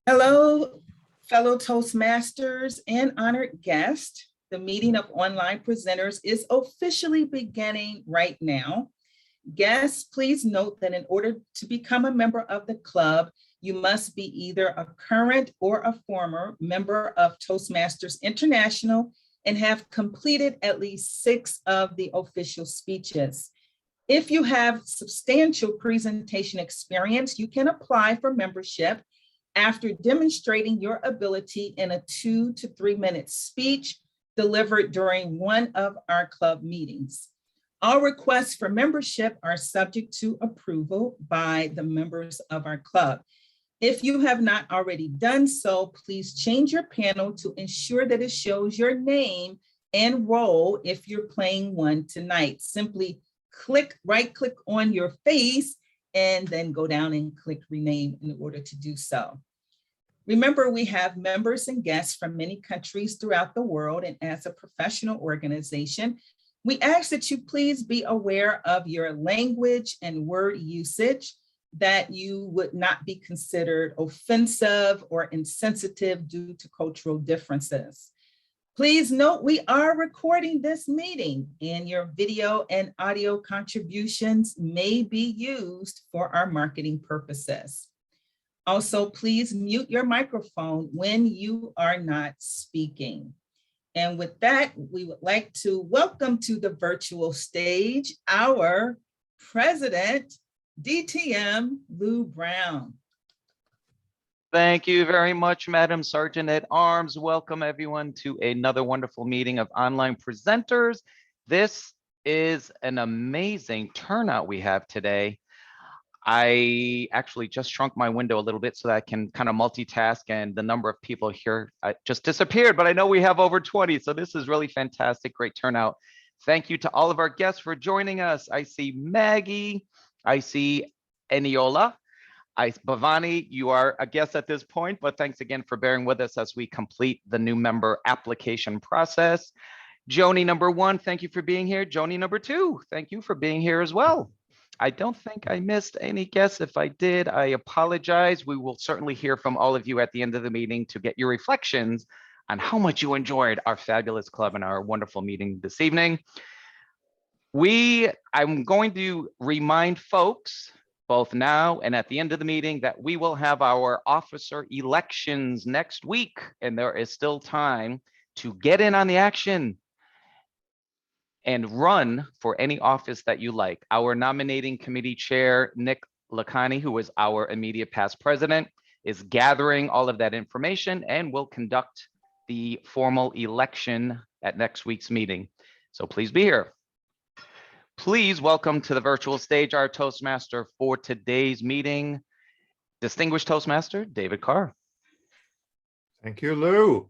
Hello, fellow Toastmasters and honored guests. The meeting of online presenters is officially beginning right now. Guests, please note that in order to become a member of the club, you must be either a current or a former member of Toastmasters International and have completed at least 6 of the official speeches. If you have substantial presentation experience, you can apply for membership after demonstrating your ability in a 2 to 3 minute speech delivered during one of our club meetings. All requests for membership are subject to approval by the members of our club. If you have not already done so, please change your panel to ensure that it shows your name and role if you're playing one tonight. Simply right-click on your face and then go down and click rename in order to do so. Remember, we have members and guests from many countries throughout the world, and as a professional organization, we ask that you please be aware of your language and word usage, that you would not be considered offensive or insensitive due to cultural differences. Please note we are recording this meeting, and your video and audio contributions may be used for our marketing purposes. Also, please mute your microphone when you are not speaking. And with that, we would like to welcome to the virtual stage our President, DTM Lou Brown. Thank you very much, Madam Sergeant at Arms. Welcome everyone to another wonderful meeting of online presenters. This is an amazing turnout we have today. I actually just shrunk my window a little bit so that I can kind of multitask, and the number of people here just disappeared, but I know we have over 20, so this is really fantastic, great turnout. Thank you to all of our guests for joining us. I see Maggie, I see Eniola, Bhavani, you are a guest at this point, but thanks again for bearing with us as we complete the new member application process. Joni number 1, thank you for being here. Joni number 2, thank you for being here as well. I don't think I missed any guests. If I did, I apologize. We will certainly hear from all of you at the end of the meeting to get your reflections on how much you enjoyed our fabulous club and our wonderful meeting this evening. I'm going to remind folks, both now and at the end of the meeting, that we will have our officer elections next week, and there is still time to get in on the action and run for any office that you like. Our nominating committee chair, Nick Lacani, who is our immediate past president, is gathering all of that information and will conduct the formal election at next week's meeting. So please be here. Please welcome to the virtual stage our Toastmaster for today's meeting, distinguished Toastmaster, David Carr. Thank you, Lou.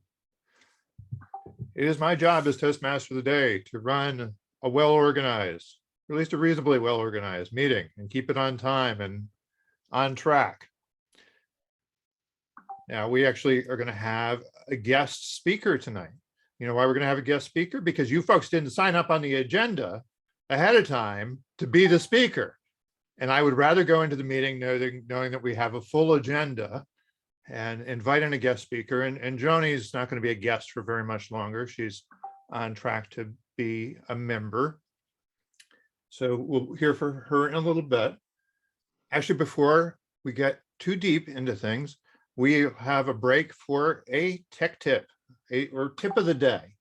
It is my job as Toastmaster of the day to run a well-organized, or at least a reasonably well-organized meeting and keep it on time and on track. Now, we actually are going to have a guest speaker tonight. You know why we're going to have a guest speaker? Because you folks didn't sign up on the agenda ahead of time to be the speaker. And I would rather go into the meeting knowing that we have a full agenda and invite in a guest speaker. And Joni's not going to be a guest for very much longer. She's on track to be a member. So we'll hear from her in a little bit. Actually, before we get too deep into things, we have a break for a tech tip, or tip of the day.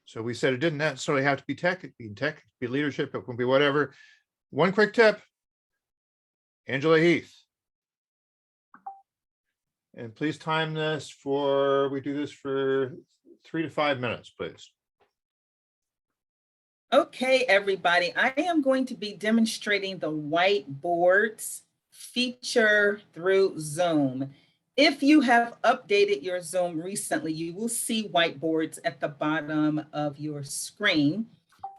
So we said it didn't necessarily have to be tech. It can be tech, it can be leadership, it can be whatever. One quick tip, Angela Heath. And please time this we do this for 3 to 5 minutes, please. Okay, everybody, I am going to be demonstrating the whiteboards feature through Zoom. If you have updated your Zoom recently, you will see whiteboards at the bottom of your screen.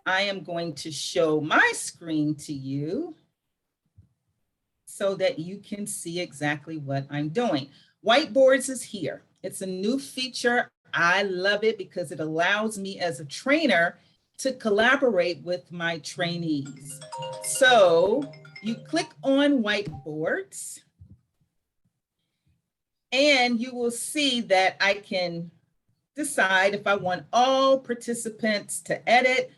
I am going to show my screen to you so that you can see exactly what I'm doing. Whiteboards is here. It's a new feature. I love it because it allows me as a trainer to collaborate with my trainees. So you click on whiteboards And you will see that I can decide if I want all participants to edit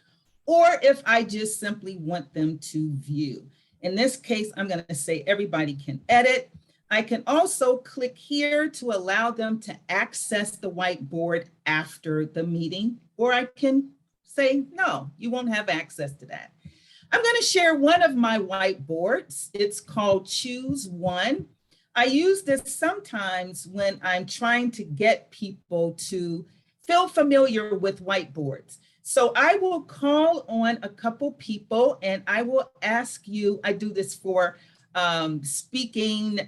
or if I just simply want them to view. In this case, I'm going to say everybody can edit. I can also click here to allow them to access the whiteboard after the meeting, or I can say, no, you won't have access to that. I'm going to share one of my whiteboards. It's called Choose One. I use this sometimes when I'm trying to get people to feel familiar with whiteboards. So I will call on a couple people and I will ask you, I do this for speaking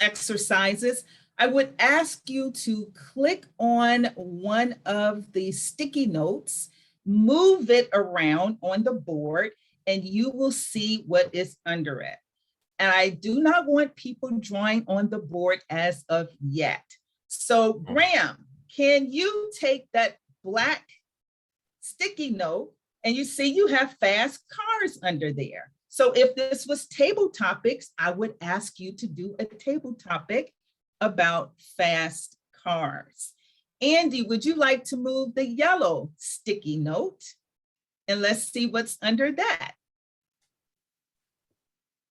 exercises. I would ask you to click on one of the sticky notes, move it around on the board, and you will see what is under it. And I do not want people drawing on the board as of yet. So Graham, can you take that black sticky note and you see you have fast cars under there. So if this was table topics, I would ask you to do a table topic about fast cars. Andy, would you like to move the yellow sticky note? And let's see what's under that.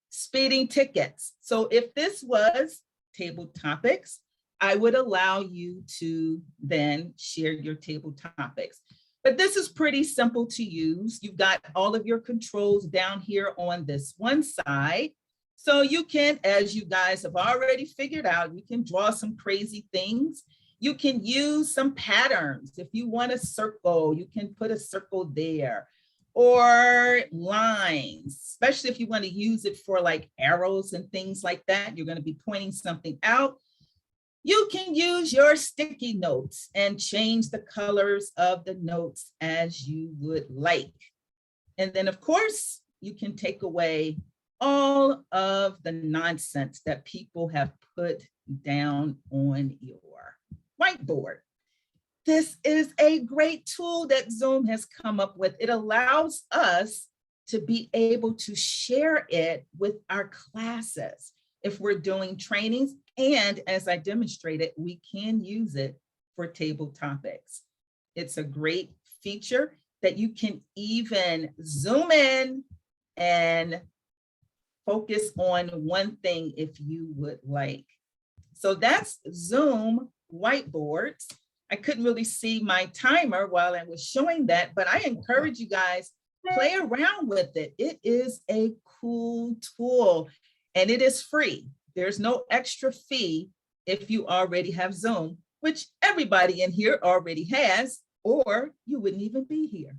Speeding tickets. So if this was table topics, I would allow you to then share your table topics. But this is pretty simple to use. You've got all of your controls down here on this one side. So you can, as you guys have already figured out, you can draw some crazy things. You can use some patterns. If you want a circle, you can put a circle there. Or lines, especially if you want to use it for like arrows and things like that. You're going to be pointing something out. You can use your sticky notes and change the colors of the notes as you would like. And then of course, you can take away all of the nonsense that people have put down on your whiteboard. This is a great tool that Zoom has come up with. It allows us to be able to share it with our classes if we're doing trainings. And as I demonstrated, we can use it for table topics. It's a great feature that you can even zoom in and focus on one thing if you would like. So that's Zoom whiteboards. I couldn't really see my timer while I was showing that, but I encourage you guys, play around with it. It is a cool tool and it is free. There's no extra fee if you already have Zoom, which everybody in here already has, or you wouldn't even be here.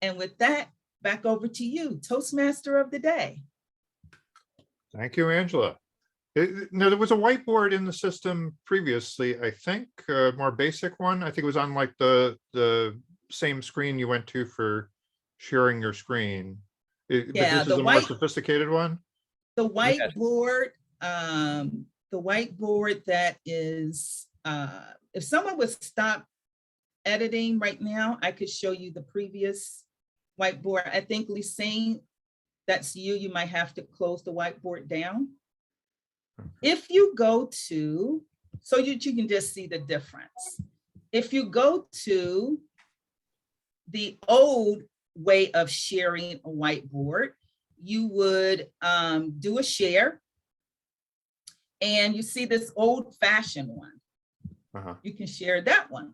And with that, back over to you, Toastmaster of the day. Thank you, Angela. No, there was a whiteboard in the system previously, I think, a more basic one. I think it was on like the same screen you went to for sharing your screen. But Yeah, this is a more sophisticated one. The whiteboard, the whiteboard that is, if someone would stop editing right now, I could show you the previous whiteboard. I think Lisine, that's you. You might have to close the whiteboard down. If you go to, so you can just see the difference. If you go to the old way of sharing a whiteboard, you would do a share and you see this old-fashioned one. You can share that one.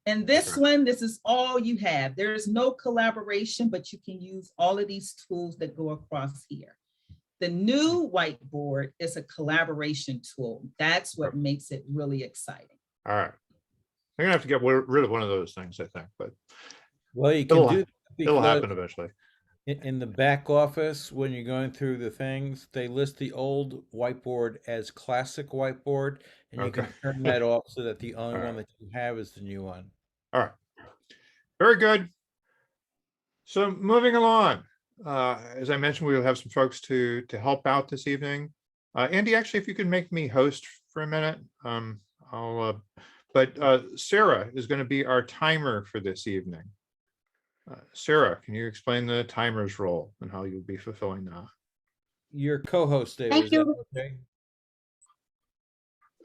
And this one, this is all you have. There is no collaboration, but you can use all of these tools that go across here. The new whiteboard is a collaboration tool. That's what makes it really exciting. All right. I'm gonna have to get rid of one of those things, I think, but well, you can do it'll happen eventually. In the back office, when you're going through the things, they list the old whiteboard as classic whiteboard, and you can turn that off so that the only one that you have is the new one. All right. Very good. So moving along. As I mentioned, we will have some folks to help out this evening. Andy, actually, if you could make me host for a minute, but Sarah is going to be our timer for this evening. Sarah, can you explain the timer's role and how you'll be fulfilling that? Your co-host there. Thank you. Okay?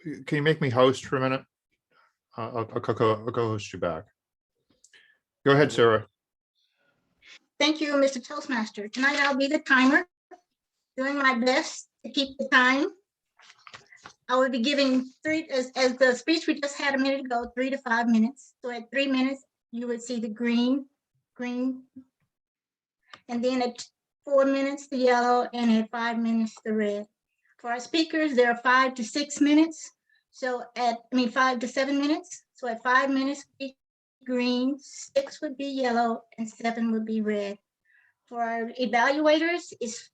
can you make me host for a minute? I'll co-host you back. Go ahead, Sarah. Thank you, Mr. Toastmaster. Tonight I'll be the timer, doing my best to keep the time. I will be giving as the speech we just had a minute ago, 3 to 5 minutes. So at 3 minutes, you would see the green, and then at 4 minutes, the yellow, and at 5 minutes, the red. For our speakers, there are 5 to 6 minutes. So 5 to 7 minutes. So at 5 minutes, be green, 6 would be yellow, and 7 would be red. For our evaluators, it's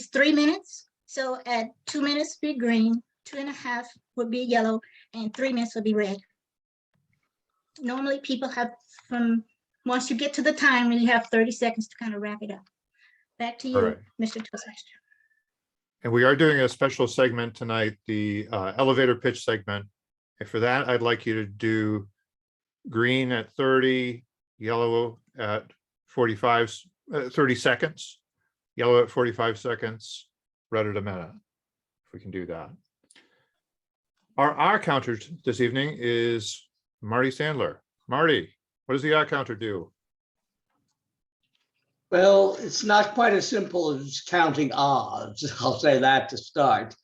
3 minutes. So at 2 minutes, be green, 2.5 would be yellow, and 3 minutes would be red. Normally, people have once you get to the time, you have 30 seconds to kind of wrap it up. Back to you, All right. Mr. Toastmaster. And we are doing a special segment tonight, the elevator pitch segment. And for that, I'd like you to do green at 30, yellow at 30 seconds, yellow at 45 seconds, red at a minute, if we can do that. Our counter this evening is Marty Sandler. Marty, what does the R counter do? Well, it's not quite as simple as counting odds. I'll say that to start.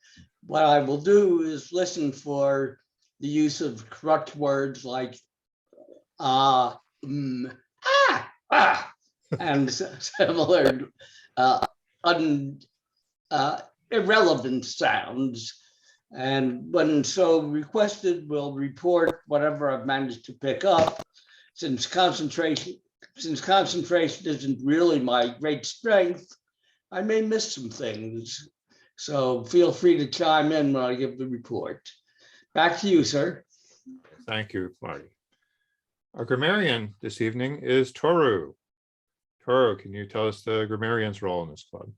What I will do is listen for the use of correct words like and similar irrelevant sounds. And when so requested, we'll report whatever I've managed to pick up. Since concentration isn't really my great strength, I may miss some things. So feel free to chime in when I give the report. Back to you, sir. Thank you, Marty. Our grammarian this evening is Toru. Toru, can you tell us the grammarian's role in this club?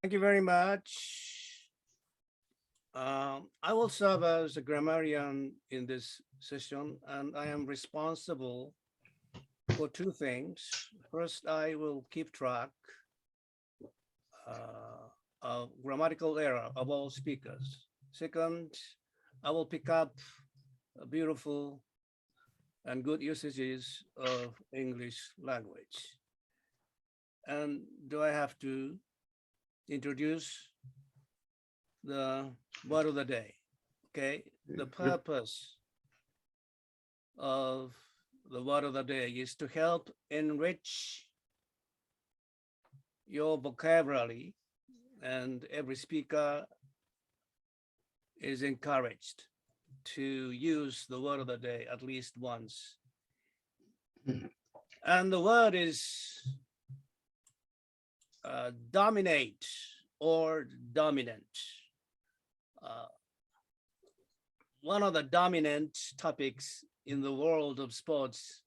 Thank you very much. I will serve as a grammarian in this session, and I am responsible for 2 things. First, I will keep track of grammatical error of all speakers. Second, I will pick up beautiful and good usages of English language. And do I have to introduce the word of the day? Okay, the purpose of the word of the day is to help enrich your vocabulary, and every speaker is encouraged to use the word of the day at least once. And the word is dominate or dominant. One of the dominant topics in the world of sports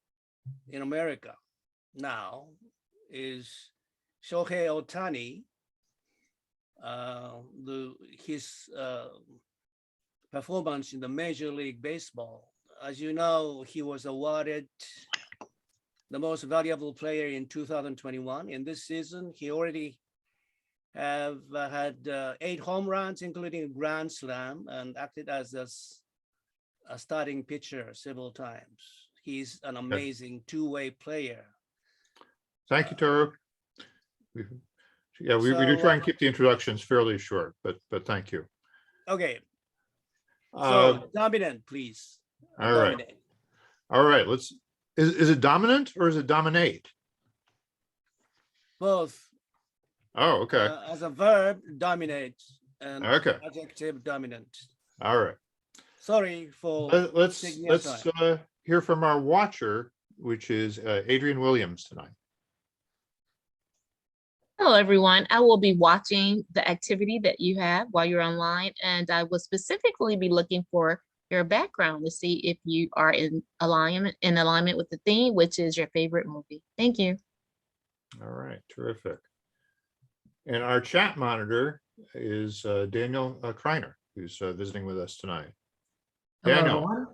in America now is Shohei Ohtani. His performance in the Major League Baseball. As you know, he was awarded the most valuable player in 2021. In this season, he already have had 8 home runs, including a grand slam, and acted as a starting pitcher several times. He's an amazing 2-way player. Thank you, Toru. We do try and keep the introductions fairly short, but thank you. Okay. So dominant, please. All right. Dominate. All right. Is it dominant or is it dominate? Both. Oh, okay. As a verb, dominate, and Okay. adjective, dominant. All right. Sorry for Let's taking your time. hear from our watcher, which is Adrian Williams tonight. Hello, everyone. I will be watching the activity that you have while you're online, and I will specifically be looking for your background to see if you are in alignment with the theme, which is your favorite movie. Thank you. All right, terrific. And our chat monitor is Daniel Kreiner, who's visiting with us tonight. Hello, Daniel. everyone.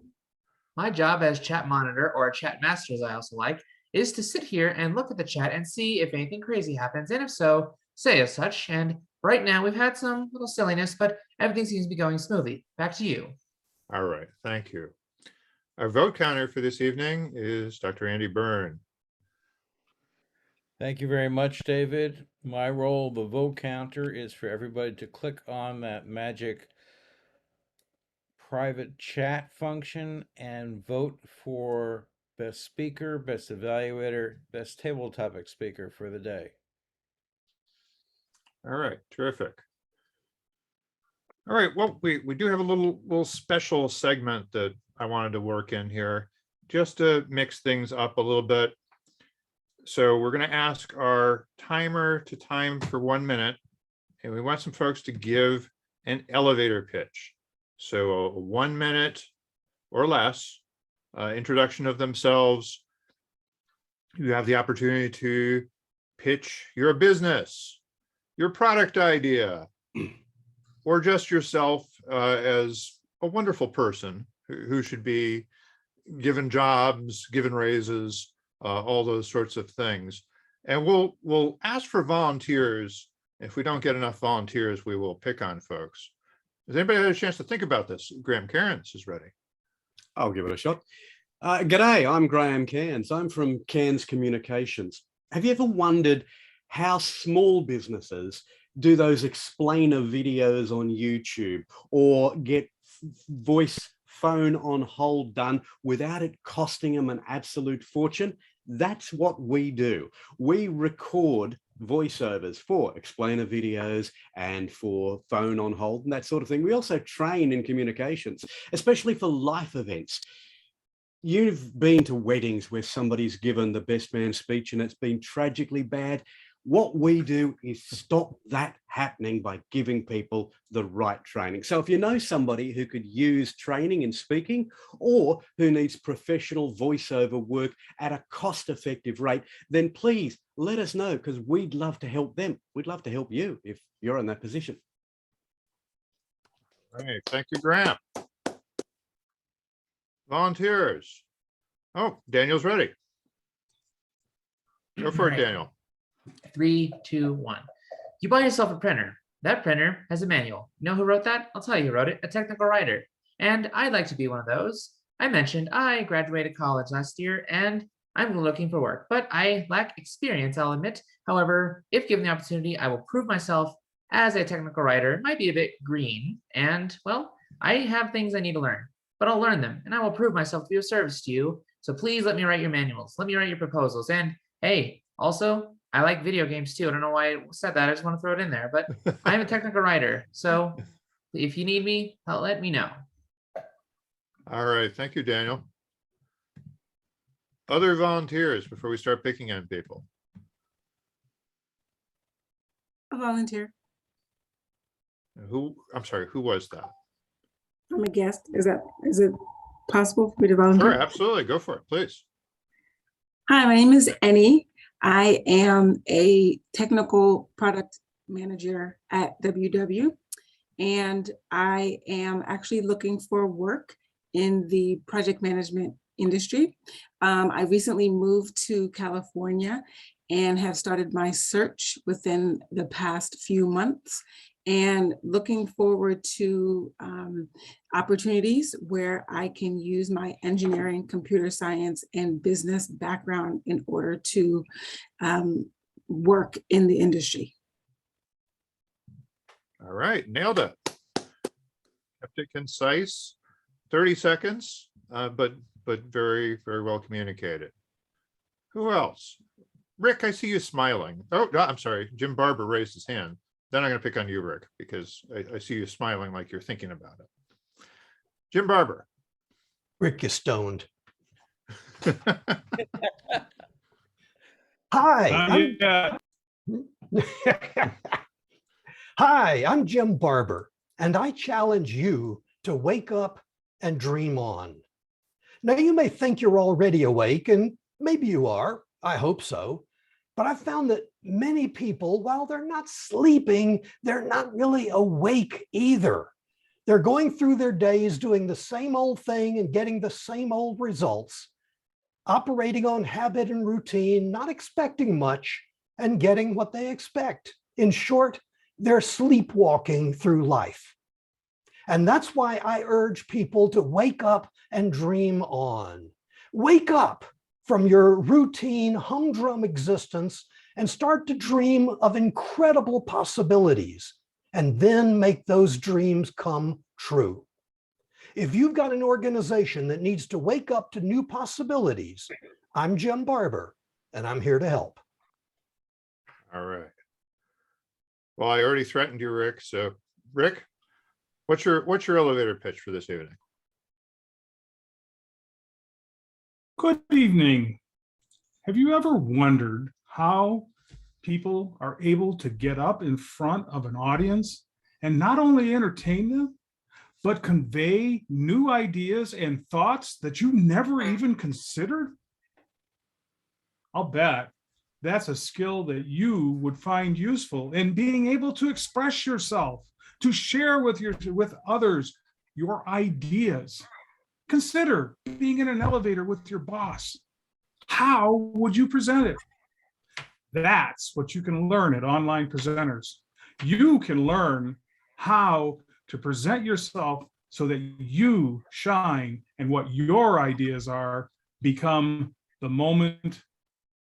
My job as chat monitor, or chat master as I also like, is to sit here and look at the chat and see if anything crazy happens. And if so, say as such. And right now we've had some little silliness, but everything seems to be going smoothly. Back to you. All right, thank you. Our vote counter for this evening is Dr. Andy Byrne. Thank you very much, David. My role, the vote counter, is for everybody to click on that magic private chat function and vote for best speaker, best evaluator, best table topic speaker for the day. All right, terrific. All right, well, we do have a little special segment that I wanted to work in here just to mix things up a little bit. So we're going to ask our timer to time for 1 minute, and we want some folks to give an elevator pitch. So a 1 minute or less introduction of themselves. You have the opportunity to pitch your business, your product idea, or just yourself as a wonderful person who should be given jobs, given raises, all those sorts of things. And we'll ask for volunteers. If we don't get enough volunteers, we will pick on folks. Has anybody had a chance to think about this? Graham Cairns is ready. I'll give it a shot. G'day, I'm Graham Cairns. I'm from Cairns Communications. Have you ever wondered how small businesses do those explainer videos on YouTube or get voice phone on hold done without it costing them an absolute fortune? That's what we do. We record voiceovers for explainer videos and for phone on hold and that sort of thing. We also train in communications, especially for life events. You've been to weddings where somebody's given the best man speech and it's been tragically bad. What we do is stop that happening by giving people the right training. So if you know somebody who could use training in speaking or who needs professional voiceover work at a cost-effective rate, then please let us know, because we'd love to help them. We'd love to help you if you're in that position. All right, thank you, Graham. Volunteers. Oh, Daniel's ready. Go for it, Right. Daniel. 3, 2, 1. You buy yourself a printer. That printer has a manual. You know who wrote that? I'll tell you who wrote it, a technical writer. And I'd like to be one of those. I mentioned I graduated college last year and I'm looking for work, but I lack experience, I'll admit. However, if given the opportunity, I will prove myself as a technical writer. It might be a bit green and, well, I have things I need to learn, but I'll learn them and I will prove myself to be of service to you. So please let me write your manuals. Let me write your proposals. And hey, also, I like video games too. I don't know why I said that. I just want to throw it in there, but I'm a technical writer. So if you need me, let me know. All right, thank you, Daniel. Other volunteers before we start picking on people. A volunteer. I'm sorry, who was that? I'm a guest. Is it possible for me to volunteer? Sure, absolutely. Go for it, please. Hi, my name is Annie. I am a technical product manager at WW, and I am actually looking for work in the project management industry. I recently moved to California and have started my search within the past few months, and looking forward to opportunities where I can use my engineering, computer science, and business background in order to work in the industry. All right, nailed it. Kept it concise, 30 seconds, but very, very well communicated. Who else? Rick, I see you smiling. Oh, no, I'm sorry. Jim Barber raised his hand. Then I'm going to pick on you, Rick, because I see you smiling like you're thinking about it. Jim Barber. Rick is stoned. Hi. Hi, I'm Jim Barber, and I challenge you to wake up and dream on. Now, you may think you're already awake, and maybe you are. I hope so. But I've found that many people, while they're not sleeping, they're not really awake either. They're going through their days doing the same old thing and getting the same old results, operating on habit and routine, not expecting much and getting what they expect. In short, they're sleepwalking through life. And that's why I urge people to wake up and dream on. Wake up from your routine humdrum existence and start to dream of incredible possibilities, and then make those dreams come true. If you've got an organization that needs to wake up to new possibilities, I'm Jim Barber, and I'm here to help. All right. Well, I already threatened you, Rick. So, Rick, what's your elevator pitch for this evening? Good evening. Have you ever wondered how people are able to get up in front of an audience and not only entertain them, but convey new ideas and thoughts that you never even considered? I'll bet that's a skill that you would find useful in being able to express yourself, to share with others your ideas. Consider being in an elevator with your boss. How would you present it? That's what you can learn at Online Presenters. You can learn how to present yourself so that you shine and what your ideas are become the moment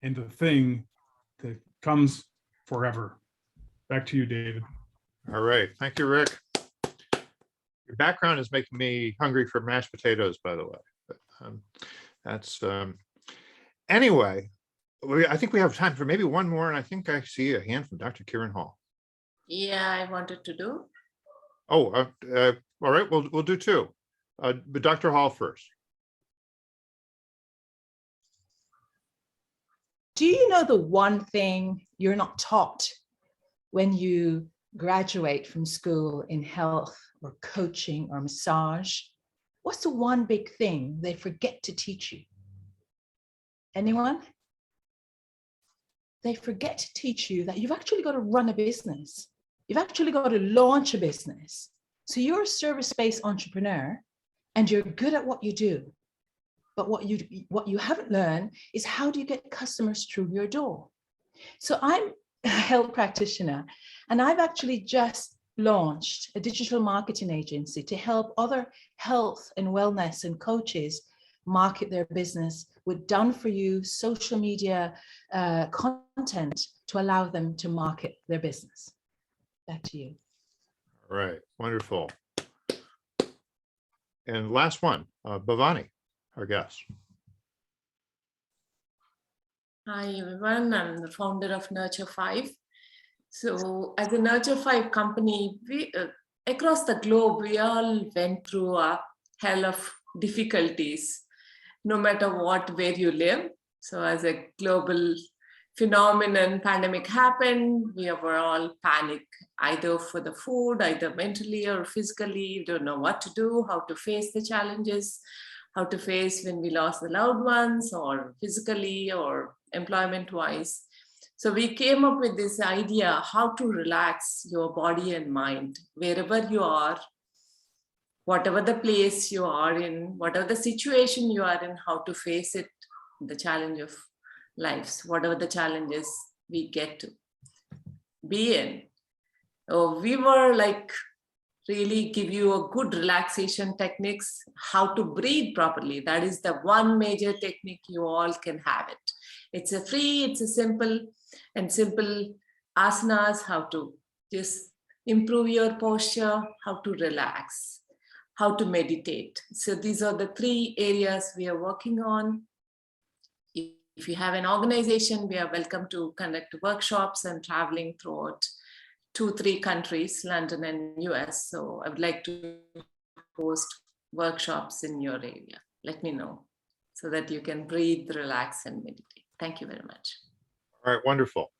and the thing that comes forever. Back to you, David. All right. Thank you, Rick. Your background is making me hungry for mashed potatoes, by the way. But, anyway, I think we have time for maybe one more, and I think I see a hand from Dr. Kieran Hall. Yeah, I wanted to do. Oh, all right, we'll do two. But Dr. Hall first. Do you know the one thing you're not taught when you graduate from school in health or coaching or massage? What's the one big thing they forget to teach you? Anyone? They forget to teach you that you've actually got to run a business. You've actually got to launch a business. So you're a service-based entrepreneur and you're good at what you do. But what you haven't learned is how do you get customers through your door? So I'm a health practitioner, and I've actually just launched a digital marketing agency to help other health and wellness and coaches market their business with done-for-you social media content to allow them to market their business. Back to you. All right, wonderful. And last one, Bhavani, our guest. Hi, everyone. I'm the founder of Nurture 5. So as a Nurture 5 company, we across the globe, we all went through a hell of difficulties, no matter where you live. So as a global phenomenon, pandemic happened, we were all panicked, either for the food, either mentally or physically, don't know what to do, how to face the challenges, how to face when we lost the loved ones, or physically or employment-wise. So we came up with this idea how to relax your body and mind wherever you are, whatever the place you are in, whatever the situation you are in, how to face it, the challenge of lives, whatever the challenges we get to be in. So we were like really give you a good relaxation techniques, how to breathe properly. That is the one major technique you all can have it. It's a free, it's a simple asanas, how to just improve your posture, how to relax, how to meditate. So these are the 3 areas we are working on. If you have an organization, we are welcome to conduct workshops and traveling throughout 2-3 countries, London and US. So I would like to host workshops in your area. Let me know so that you can breathe, relax, and meditate. Thank you very much. All right, wonderful.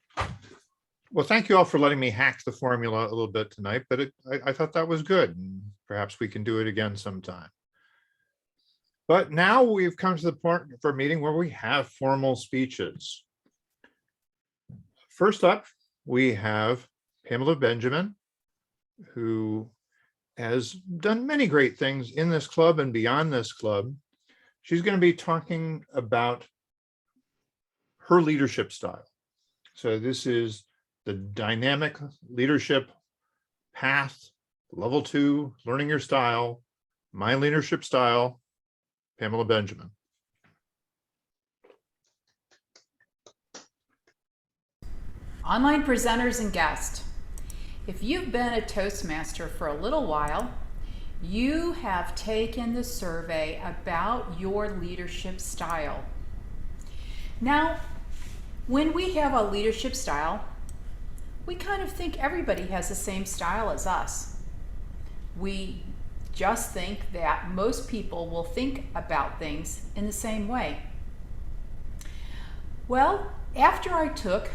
Well, thank you all for letting me hack the formula a little bit tonight, but I thought that was good. And perhaps we can do it again sometime. But now we've come to the point for a meeting where we have formal speeches. First up, we have Pamela Benjamin, who has done many great things in this club and beyond this club. She's going to be talking about her leadership style. So this is the dynamic leadership path, level 2, learning your style, my leadership style, Pamela Benjamin. Online presenters and guests. If you've been a Toastmaster for a little while, you have taken the survey about your leadership style. Now, when we have a leadership style, we kind of think everybody has the same style as us. We just think that most people will think about things in the same way. Well, after I took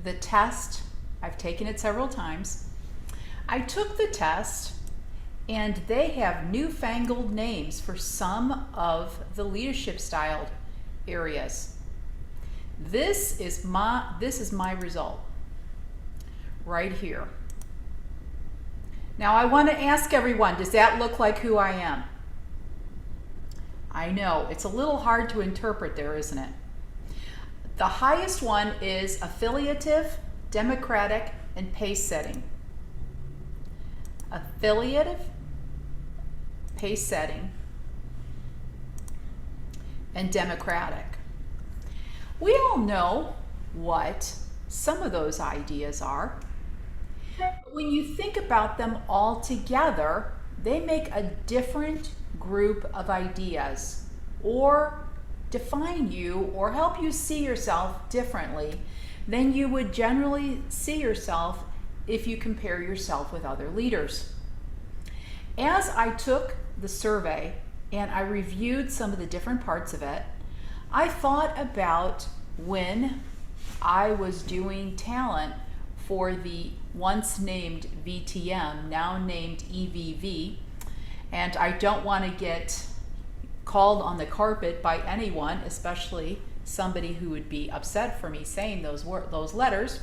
the test, I've taken it several times, I took the test and they have newfangled names for some of the leadership style areas. This is my result right here. Now I want to ask everyone, does that look like who I am? I know, it's a little hard to interpret there, isn't it? The highest one is affiliative, democratic, and pace setting. Affiliative, pace setting, and democratic. We all know what some of those ideas are. When you think about them all together, they make a different group of ideas, or define you, or help you see yourself differently than you would generally see yourself if you compare yourself with other leaders. As I took the survey and I reviewed some of the different parts of it, I thought about when I was doing talent for the once named VTM, now named EVV, and I don't want to get called on the carpet by anyone, especially somebody who would be upset for me saying those letters,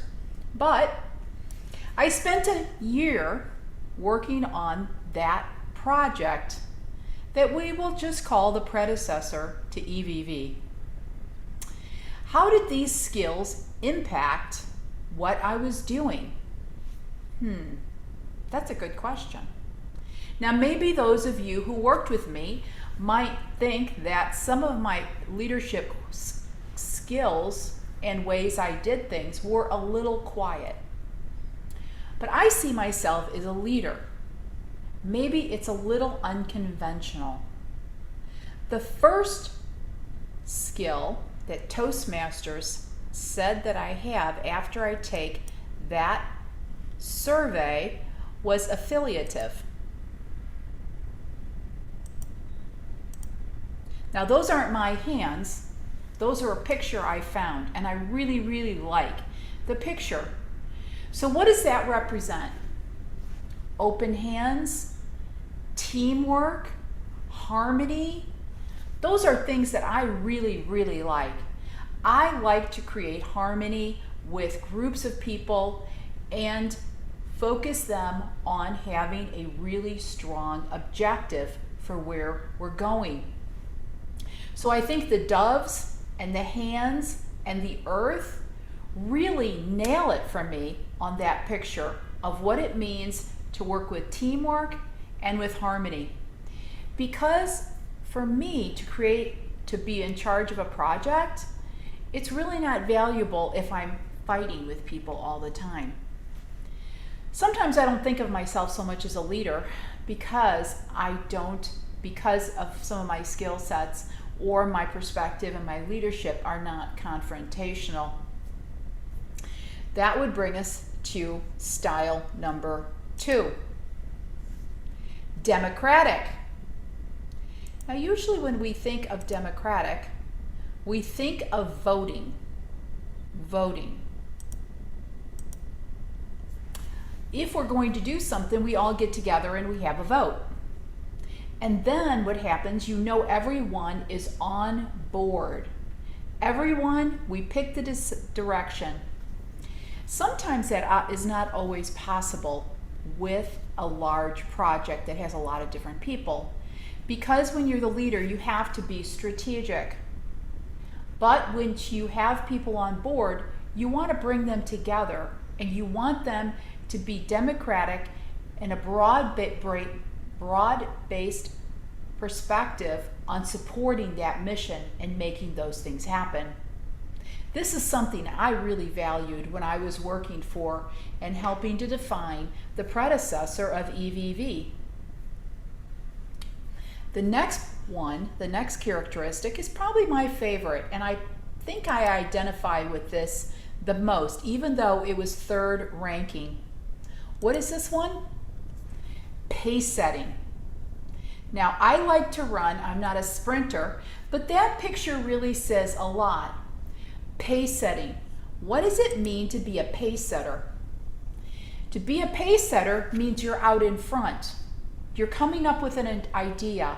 but I spent a year working on that project that we will just call the predecessor to EVV. How did these skills impact what I was doing? That's a good question. Now, maybe those of you who worked with me might think that some of my leadership skills and ways I did things were a little quiet. But I see myself as a leader. Maybe it's a little unconventional. The first skill that Toastmasters said that I have after I take that survey was affiliative. Now, those aren't my hands. Those are a picture I found, and I really, really like the picture. So what does that represent? Open hands, teamwork, harmony. Those are things that I really, really like. I like to create harmony with groups of people and focus them on having a really strong objective for where we're going. So I think the doves and the hands and the earth really nail it for me on that picture of what it means to work with teamwork and with harmony. Because for me to be in charge of a project, it's really not valuable if I'm fighting with people all the time. Sometimes I don't think of myself so much as a leader because of some of my skill sets or my perspective and my leadership are not confrontational. That would bring us to style number 2. Democratic. Now, usually when we think of democratic, we think of voting. If we're going to do something, we all get together and we have a vote. And then what happens, everyone is on board. Everyone, we pick the direction. Sometimes that is not always possible with a large project that has a lot of different people. Because when you're the leader, you have to be strategic. But when you have people on board, you want to bring them together and you want them to be democratic and a broad-based perspective on supporting that mission and making those things happen. This is something I really valued when I was working for and helping to define the predecessor of EVV. The next one, the next characteristic, is probably my favorite, and I think I identify with this the most, even though it was third ranking. What is this one? Pace setting. Now, I like to run, I'm not a sprinter, but that picture really says a lot. Pace setting. What does it mean to be a pace setter? To be a pace setter means you're out in front. You're coming up with an idea.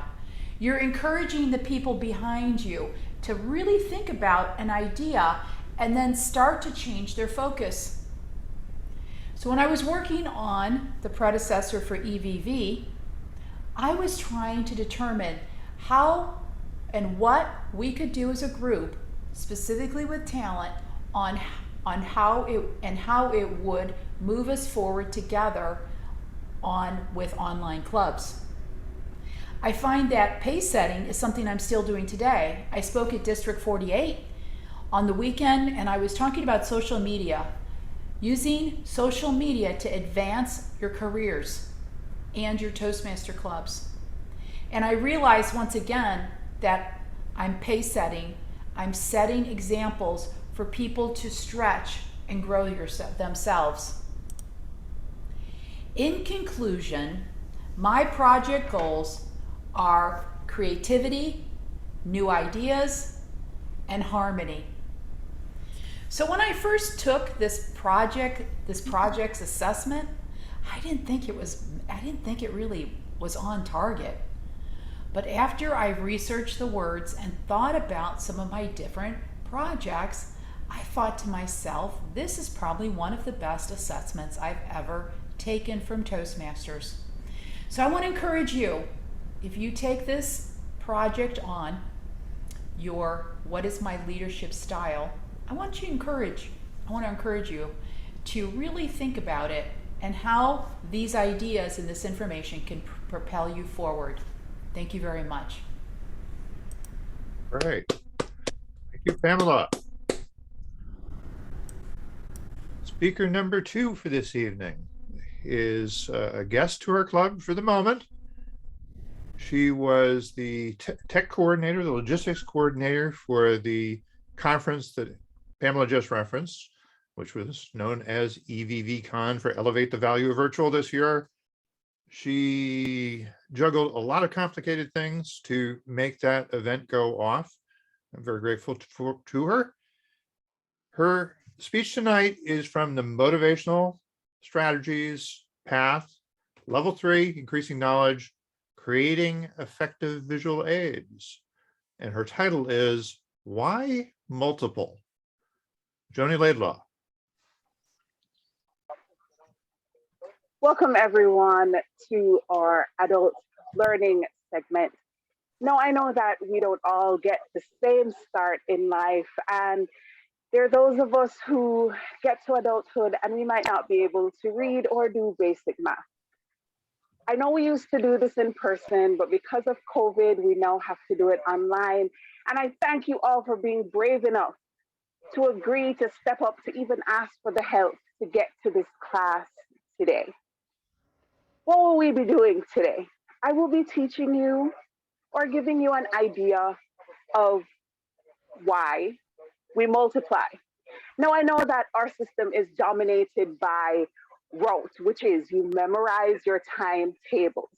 You're encouraging the people behind you to really think about an idea and then start to change their focus. So when I was working on the predecessor for EVV, I was trying to determine how and what we could do as a group, specifically with talent, on how it would move us forward together with online clubs. I find that pace setting is something I'm still doing today. I spoke at District 48 on the weekend, and I was talking about social media, using social media to advance your careers and your Toastmaster clubs. And I realized once again that I'm pace setting. I'm setting examples for people to stretch and grow themselves. In conclusion, my project goals are creativity, new ideas, and harmony. So when I first took this project's assessment, I didn't think it really was on target. But after I researched the words and thought about some of my different projects, I thought to myself, this is probably one of the best assessments I've ever taken from Toastmasters. So I want to encourage you, if you take this project on, your what is my leadership style, I want to encourage you to really think about it and how these ideas and this information can propel you forward. Thank you very much. Great. Thank you, Pamela. Speaker number 2 for this evening is a guest to our club for the moment. She was the tech coordinator, the logistics coordinator for the conference that Pamela just referenced, which was known as EVVCon for Elevate the Value of Virtual this year. She juggled a lot of complicated things to make that event go off. I'm very grateful to her. Her speech tonight is from the Motivational Strategies Path, Level 3, Increasing Knowledge, Creating Effective Visual Aids. And her title is Why Multiple? Joni Laidlaw. Welcome everyone to our adult learning segment. Now I know that we don't all get the same start in life, and there are those of us who get to adulthood and we might not be able to read or do basic math. I know we used to do this in person, but because of COVID, we now have to do it online. And I thank you all for being brave enough to agree to step up to even ask for the help to get to this class today. What will we be doing today? I will be teaching you or giving you an idea of why we multiply. Now, I know that our system is dominated by rote, which is you memorize your timetables.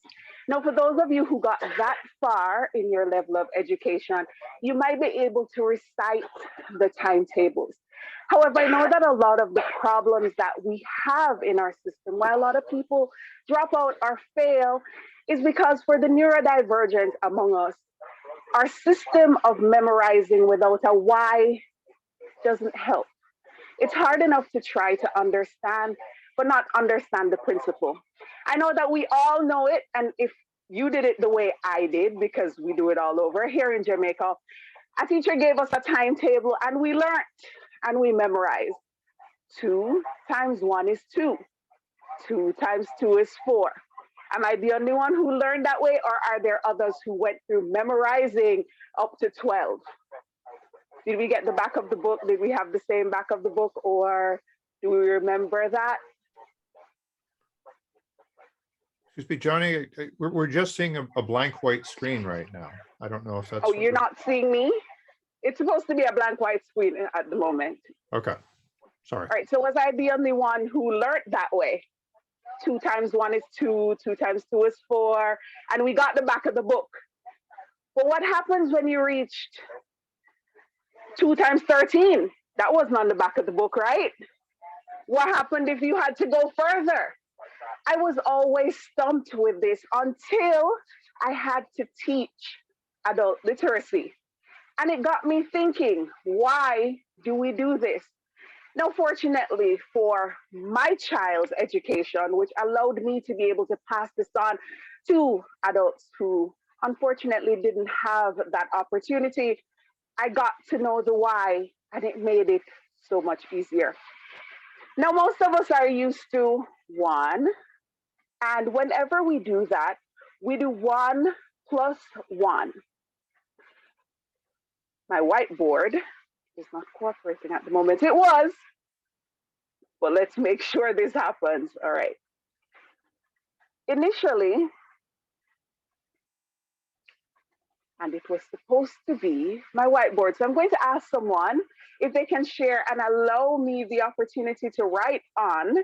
Now, for those of you who got that far in your level of education, you might be able to recite the timetables. However, I know that a lot of the problems that we have in our system, why a lot of people drop out or fail, is because for the neurodivergent among us, our system of memorizing without a why doesn't help. It's hard enough to try to understand, but not understand the principle. I know that we all know it, and if you did it the way I did, because we do it all over here in Jamaica, a teacher gave us a timetable and we learned and we memorized. 2 times 1 is 2. 2 times 2 is 4. Am I the only one who learned that way, or are there others who went through memorizing up to 12? Did we get the back of the book? Did we have the same back of the book, or do we remember that? Excuse me, Johnny, we're just seeing a blank white screen right now. I don't know if that's. Oh, you're not seeing me? It's supposed to be a blank white screen at the moment. Okay, sorry. All right, so was I the only one who learned that way? 2 times 1 is 2, 2 times 2 is 4, and we got the back of the book. But what happens when you reached 2 times 13? That wasn't on the back of the book, right? What happened if you had to go further? I was always stumped with this until I had to teach adult literacy. And it got me thinking, why do we do this? Now, fortunately for my child's education, which allowed me to be able to pass this on to adults who unfortunately didn't have that opportunity, I got to know the why, and it made it so much easier. Now, most of us are used to 1, and whenever we do that, we do 1 plus 1. My whiteboard is not cooperating at the moment. It was, but let's make sure this happens. All right. Initially, and it was supposed to be my whiteboard. So I'm going to ask someone if they can share and allow me the opportunity to write on,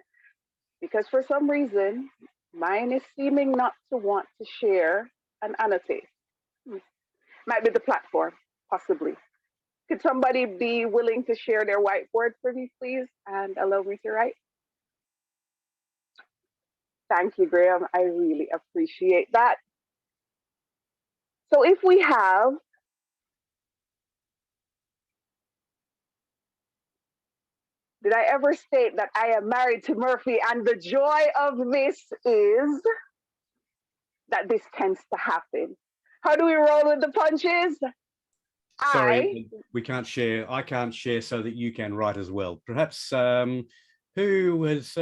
because for some reason, mine is seeming not to want to share and annotate. Might be the platform, possibly. Could somebody be willing to share their whiteboard for me, please, and allow me to write? Thank you, Graham. I really appreciate that. So if we have did I ever state that I am married to Murphy? And the joy of this is that this tends to happen. How do we roll with the punches? Sorry, we can't share. I can't share so that you can write as well. Perhaps who was,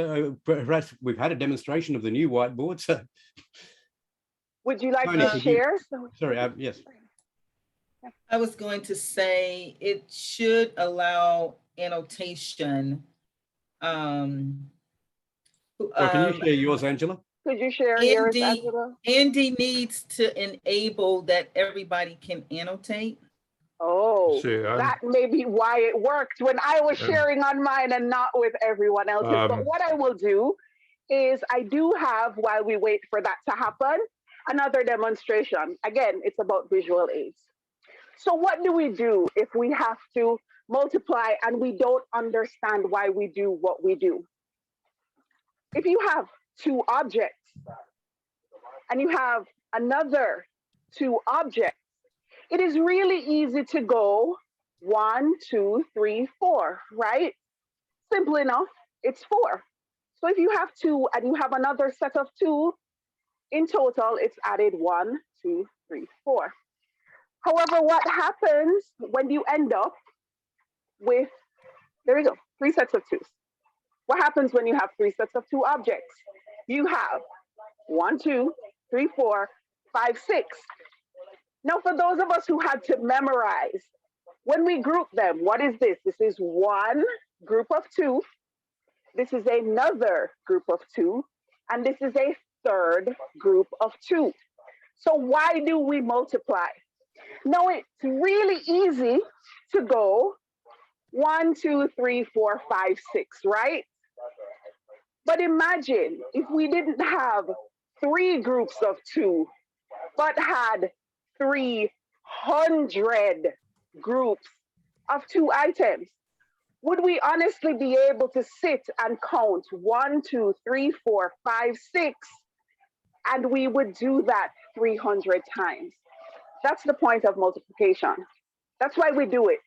perhaps we've had a demonstration of the new whiteboard. So. Would you like to share? Sorry, yes. I was going to say it should allow annotation. Can you share yours, Angela? Could you share yours, Angela? Andy needs to enable that everybody can annotate. Oh, that may be why it worked when I was sharing on mine and not with everyone else's. But what I will do is I do have, while we wait for that to happen, another demonstration. Again, it's about visual aids. So what do we do if we have to multiply and we don't understand why we do what we do? If you have 2 objects and you have another 2 objects, it is really easy to go 1, 2, 3, 4, right? Simple enough, it's 4. So if you have 2 and you have another set of 2, in total, it's added 1, 2, 3, 4. However, what happens when you end up with, there we go, 3 sets of 2s. What happens when you have 3 sets of 2 objects? You have 1, 2, 3, 4, 5, 6. Now, for those of us who had to memorize, when we group them, what is this? This is 1 group of 2. This is another group of 2. And this is a third group of 2. So why do we multiply? Now, it's really easy to go 1, 2, 3, 4, 5, 6, right? But imagine if we didn't have 3 groups of 2, but had 300 groups of 2 items. Would we honestly be able to sit and count 1, 2, 3, 4, 5, 6, and we would do that 300 times? That's the point of multiplication. That's why we do it.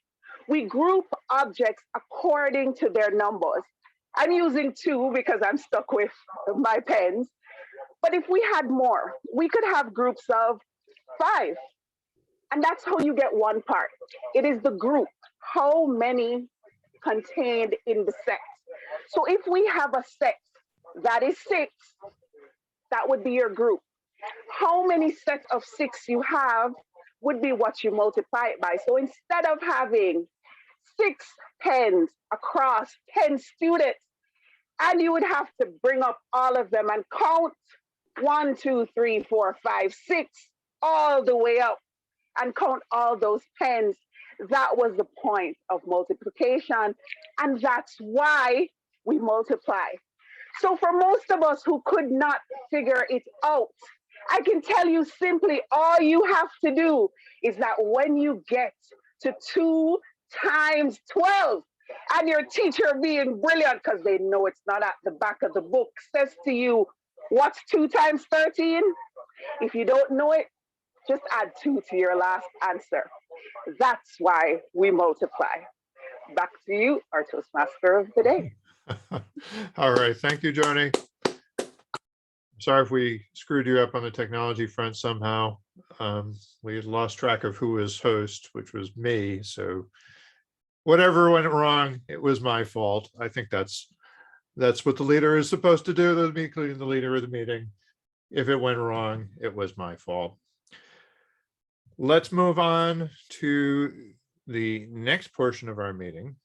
We group objects according to their numbers. I'm using 2 because I'm stuck with my pens. But if we had more, we could have groups of 5. And that's how you get one part. It is the group, how many contained in the set. So if we have a set that is 6, that would be your group. How many sets of 6 you have would be what you multiply it by. So instead of having 6 pens across 10 students, and you would have to bring up all of them and count 1, 2, 3, 4, 5, 6, all the way up and count all those pens. That was the point of multiplication. And that's why we multiply. So for most of us who could not figure it out, I can tell you simply, all you have to do is that when you get to 2 times 12, and your teacher being brilliant because they know it's not at the back of the book says to you, what's 2 times 13? If you don't know it, just add 2 to your last answer. That's why we multiply. Back to you, our Toastmaster of the day. All right, thank you, Joni. Sorry if we screwed you up on the technology front somehow. We had lost track of who was host, which was me. So whatever went wrong, it was my fault. I think that's what the leader is supposed to do, me including the leader of the meeting. If it went wrong, it was my fault. Let's move on to the next portion of our meeting.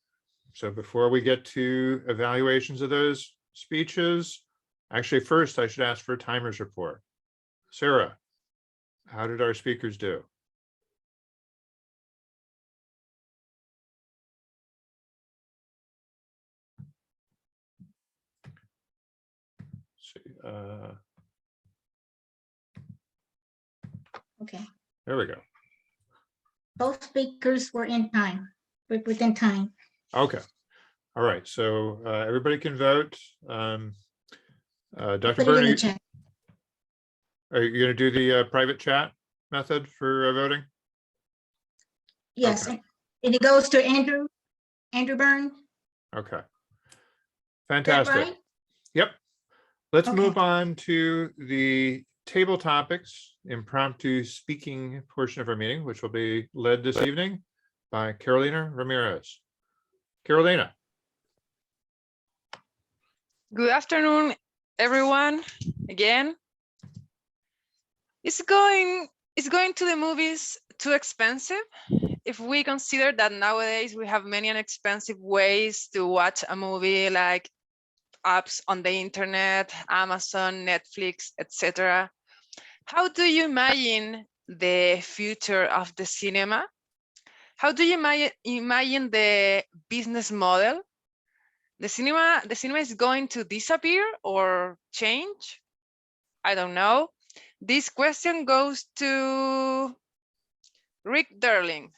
So before we get to evaluations of those speeches, actually first I should ask for a timers report. Sarah, how did our speakers do? Okay, There we go. both speakers were in time, within time. Okay. All right. So everybody can vote. Dr. Put it in the Bernie, chat. are you going to do the private chat method for voting? Yes, Okay. and it goes to Andrew Byrne. Okay. Is that Fantastic. right? Yep. Let's Okay. move on to the table topics impromptu speaking portion of our meeting, which will be led this evening by Carolina Ramirez. Carolina. Good afternoon, everyone. Again, is going to the movies too expensive? If we consider that nowadays we have many inexpensive ways to watch a movie, like apps on the internet, Amazon, Netflix, etc. How do you imagine the future of the cinema? How do you imagine the business model? The cinema is going to disappear or change? I don't know. This question goes to Rick Darling.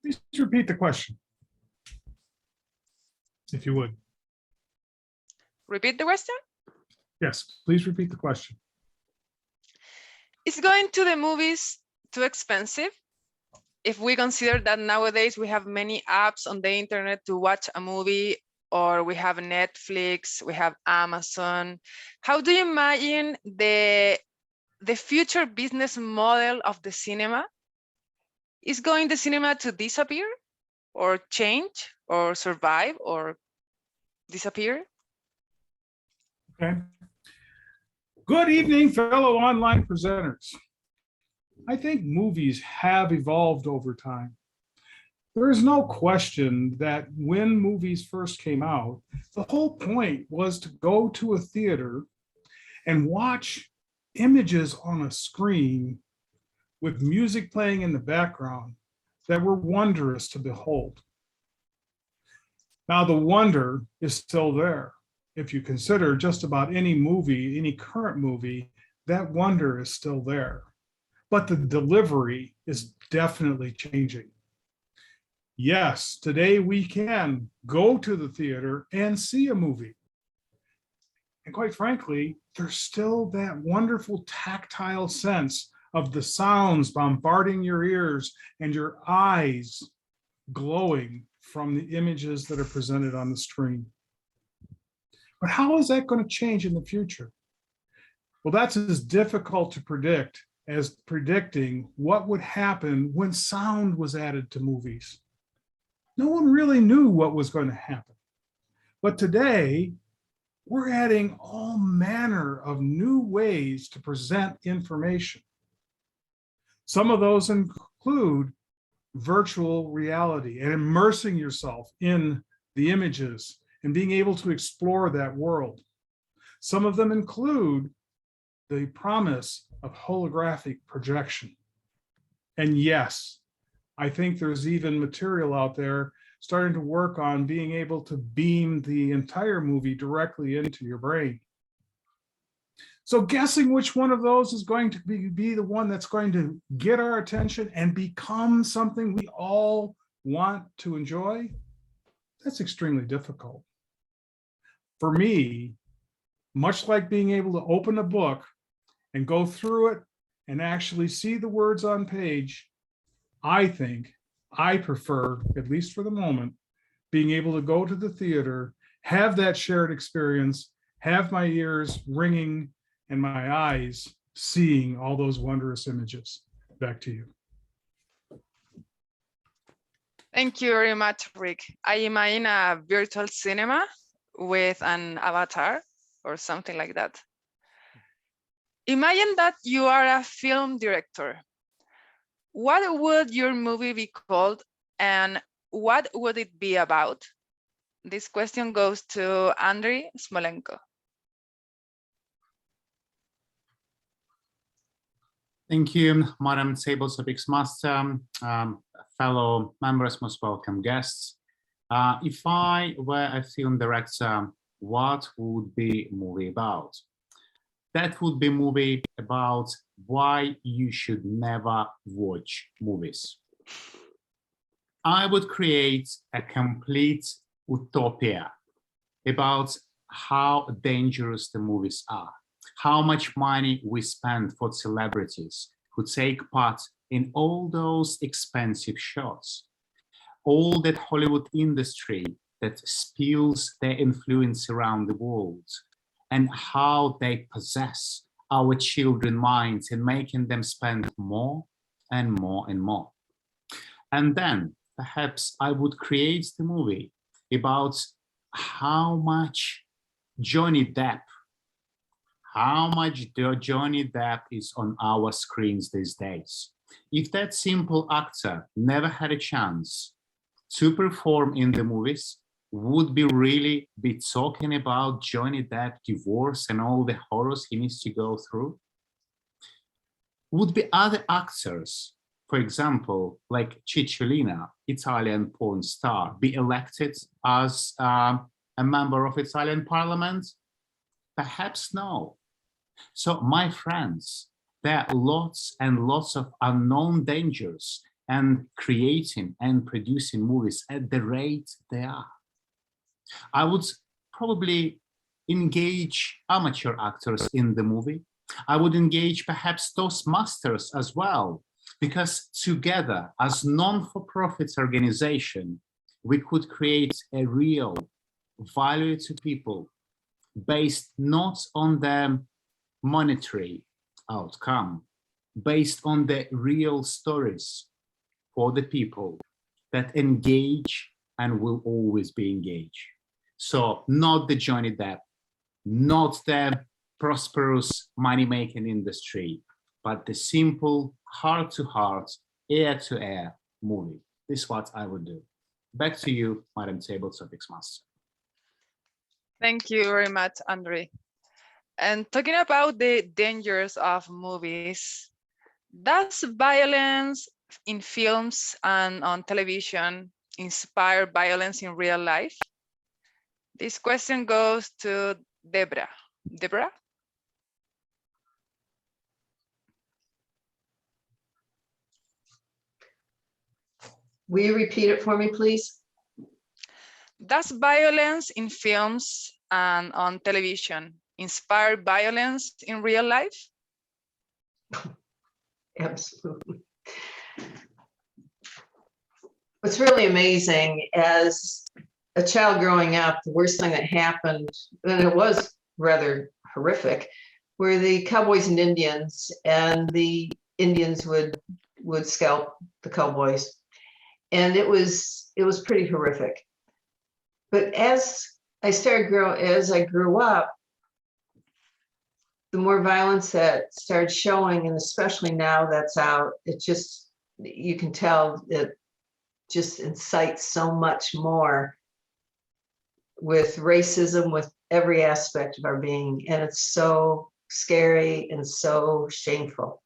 Please repeat the question, if you would. Repeat the question? Yes, please repeat the question. Is going to the movies too expensive? If we consider that nowadays we have many apps on the internet to watch a movie, or we have Netflix, we have Amazon, how do you imagine the future business model of the cinema? Is going the cinema to disappear or change or survive or disappear? Okay. Good evening, fellow online presenters. I think movies have evolved over time. There is no question that when movies first came out, the whole point was to go to a theater and watch images on a screen with music playing in the background that were wondrous to behold. Now, the wonder is still there. If you consider just about any movie, any current movie, that wonder is still there. But the delivery is definitely changing. Yes, today we can go to the theater and see a movie. And quite frankly, there's still that wonderful tactile sense of the sounds bombarding your ears and your eyes glowing from the images that are presented on the screen. But how is that going to change in the future? Well, that's as difficult to predict as predicting what would happen when sound was added to movies. No one really knew what was going to happen. But today, we're adding all manner of new ways to present information. Some of those include virtual reality and immersing yourself in the images and being able to explore that world. Some of them include the promise of holographic projection. And yes, I think there's even material out there starting to work on being able to beam the entire movie directly into your brain. So guessing which one of those is going to be the one that's going to get our attention and become something we all want to enjoy, that's extremely difficult. For me, much like being able to open a book and go through it and actually see the words on page, I think I prefer, at least for the moment, being able to go to the theater, have that shared experience, have my ears ringing and my eyes seeing all those wondrous images. Back to you. Thank you very much, Rick. I imagine a virtual cinema with an avatar or something like that. Imagine that you are a film director. What would your movie be called and what would it be about? This question goes to Andriy Smolenko. Thank you, Madam Toastmaster, fellow members, most welcome guests. If I were a film director, what would be a movie about? That would be a movie about why you should never watch movies. I would create a complete utopia about how dangerous the movies are, how much money we spend for celebrities who take part in all those expensive shows, all that Hollywood industry that spills their influence around the world, and how they possess our children's minds and making them spend more and more and more. And then perhaps I would create the movie about how much Johnny Depp is on our screens these days. If that simple actor never had a chance to perform in the movies, would we really be talking about Johnny Depp divorce and all the horrors he needs to go through? Would be other actors, for example, like Cicciolina, Italian porn star, be elected as a member of Italian parliament? Perhaps no. So my friends, there are lots and lots of unknown dangers and creating and producing movies at the rate they are. I would probably engage amateur actors in the movie. I would engage perhaps Toastmasters as well, because together as non-for-profit organization, we could create a real value to people based not on the monetary outcome, based on the real stories for the people that engage and will always be engaged. So not the Johnny Depp, not the prosperous money-making industry, but the simple heart-to-heart, ear-to-ear movie. This is what I would do. Back to you, Madam Toastmaster. Thank you very much, Andriy. And talking about the dangers of movies, does violence in films and on television inspire violence in real life? This question goes to Debra. Debra? Will you repeat it for me, please? Does violence in films and on television inspire violence in real life? Absolutely. What's really amazing, as a child growing up, the worst thing that happened, and it was rather horrific, were the cowboys and Indians, and the Indians would scalp the cowboys. And it was pretty horrific. But as I grew up, the more violence that started showing, and especially now that's out, it just, you can tell it just incites so much more with racism, with every aspect of our being. And it's so scary and so shameful.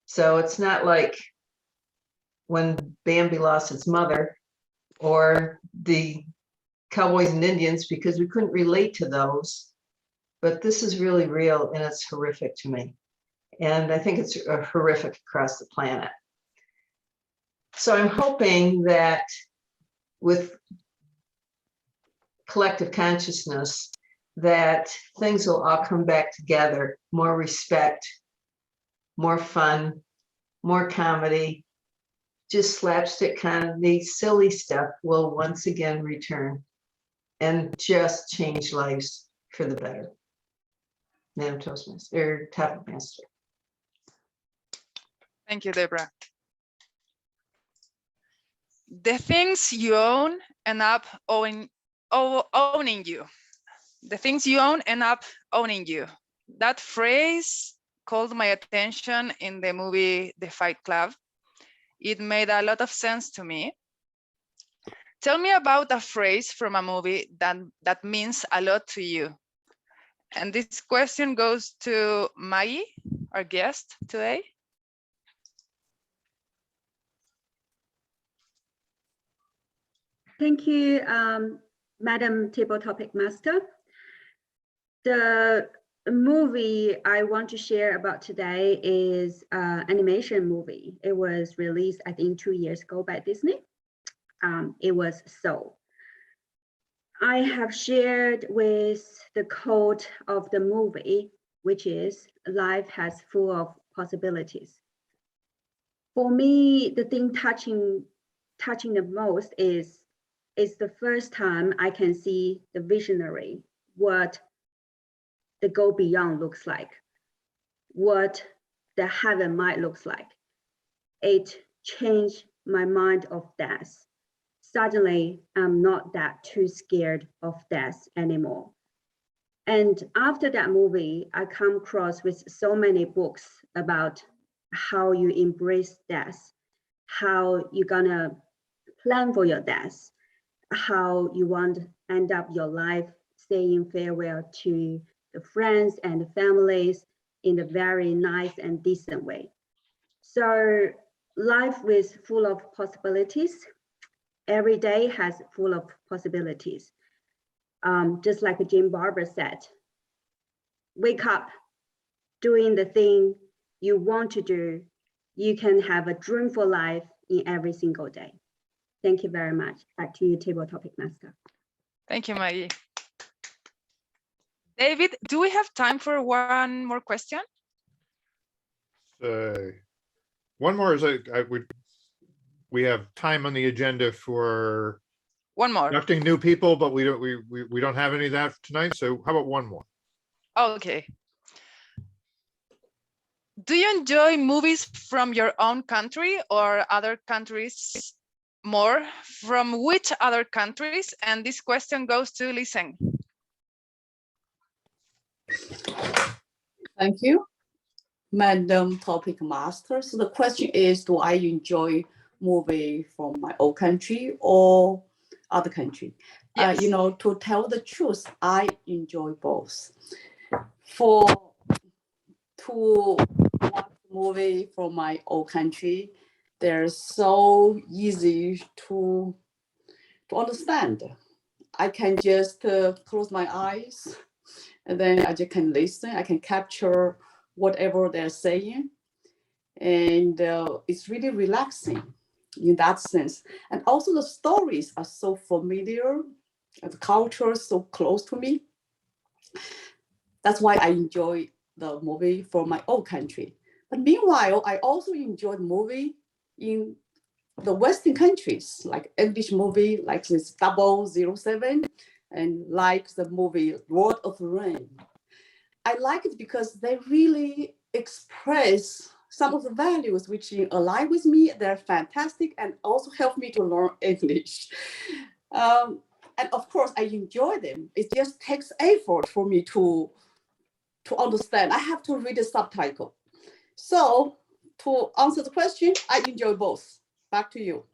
So it's not like when Bambi lost its mother or the cowboys and Indians, because we couldn't relate to those. But this is really real, and it's horrific to me. And I think it's horrific across the planet. So I'm hoping that with collective consciousness, that things will all come back together, more respect, more fun, more comedy, just slapstick comedy, silly stuff will once again return and just change lives for the better. Madam Toastmaster, or Topic Master. Thank you, Deborah. The things you own end up owning you. The things you own end up owning you. That phrase called my attention in the movie The Fight Club. It made a lot of sense to me. Tell me about a phrase from a movie that means a lot to you. And this question goes to Maggie, our guest today. Thank you, Madam Table Topic Master. The movie I want to share about today is an animation movie. It was released, I think, 2 years ago by Disney. It was Soul. I have shared with the quote of the movie, which is, life has full of possibilities. For me, the thing touching the most is the first time I can see the visionary, what the go beyond looks like, what the heaven might looks like. It changed my mind of death. Suddenly, I'm not that too scared of death anymore. And after that movie, I come across with so many books about how you embrace death, how you're gonna plan for your death, how you want to end up your life saying farewell to the friends and the families in a very nice and decent way. So life is full of possibilities. Every day has full of possibilities. Just like Jim Barber said, wake up, doing the thing you want to do. You can have a dreamful life in every single day. Thank you very much. Back to you, Table Topic Master. Thank you, Maggie. David, do we have time for one more question? One more is we have time on the agenda for one more. Inducting new people, but we don't have any of that tonight. So how about one more? Okay. Do you enjoy movies from your own country or other countries more? From which other countries? And this question goes to Listen. Thank you, Madam Topic Master. So the question is, do I enjoy movie from my own country or other country? Yes. You know, to tell the truth, I enjoy both. To watch movie from my own country, they're so easy to understand. I can just close my eyes and then I just can listen. I can capture whatever they're saying. And it's really relaxing in that sense. And also the stories are so familiar, the culture is so close to me. That's why I enjoy the movie from my own country. But meanwhile, I also enjoy the movie in the Western countries, like English movie, like this 007, and like the movie Lord of the Rings. I like it because they really express some of the values which align with me. They're fantastic and also help me to learn English. And of course, I enjoy them. It just takes effort for me to understand. I have to read the subtitle. So to answer the question, I enjoy both. Back to you.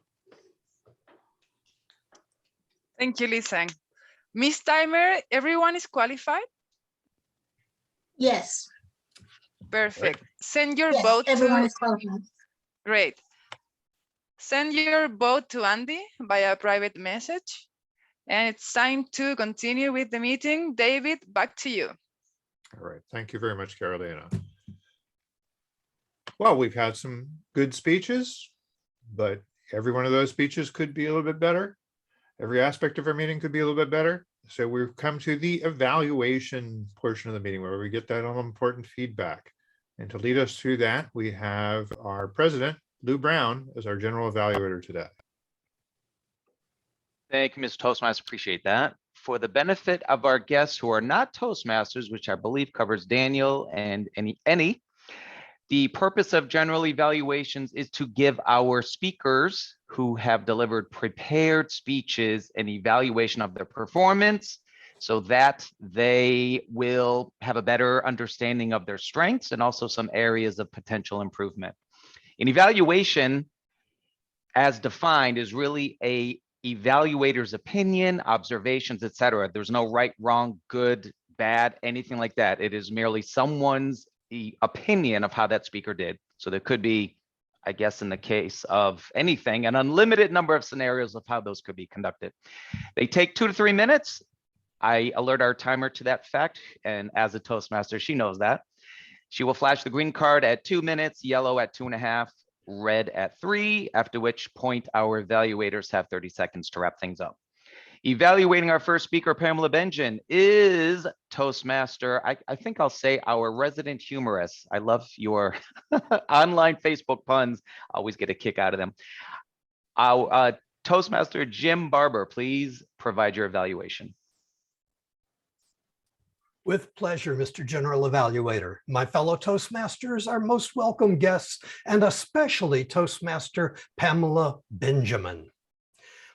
Thank you, Lisa. Miss Timer, everyone is qualified? Yes. Perfect. Send your Yes, vote everyone to... is qualified. Great. Send your vote to Andy via private message. And it's time to continue with the meeting. David, back to you. All right. Thank you very much, Carolina. Well, we've had some good speeches, but every one of those speeches could be a little bit better. Every aspect of our meeting could be a little bit better. So we've come to the evaluation portion of the meeting where we get that all important feedback. And to lead us through that, we have our president, Lou Brown, as our general evaluator today. Thank you, Mr. Toastmaster. Appreciate that. For the benefit of our guests who are not Toastmasters, which I believe covers Daniel and any, the purpose of general evaluations is to give our speakers who have delivered prepared speeches an evaluation of their performance so that they will have a better understanding of their strengths and also some areas of potential improvement. An evaluation, as defined, is really a evaluator's opinion, observations, etc. There's no right, wrong, good, bad, anything like that. It is merely someone's opinion of how that speaker did. So there could be, I guess, in the case of anything, an unlimited number of scenarios of how those could be conducted. They take 2 to 3 minutes. I alert our timer to that fact. And as a Toastmaster, she knows that. She will flash the green card at 2 minutes, yellow at 2.5, red at 3, after which point our evaluators have 30 seconds to wrap things up. Evaluating our first speaker, Pamela Benjamin, is Toastmaster. I think I'll say our resident humorist. I love your online Facebook puns. I always get a kick out of them. Our Toastmaster, Jim Barber, please provide your evaluation. With pleasure, Mr. General Evaluator. My fellow Toastmasters are most welcome guests, and especially Toastmaster Pamela Benjamin.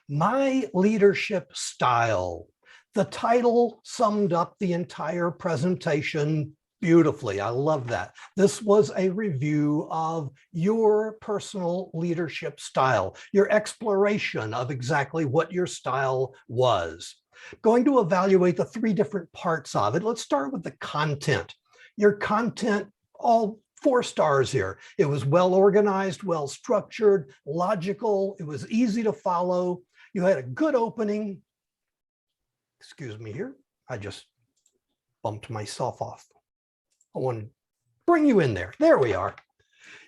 My leadership style. The title summed up the entire presentation beautifully. I love that. This was a review of your personal leadership style, your exploration of exactly what your style was. Going to evaluate the 3 different parts of it. Let's start with the content. Your content, all 4 stars here. It was well organized, well structured, logical. It was easy to follow. You had a good opening. Excuse me here. I just bumped myself off. I want to bring you in there. There we are.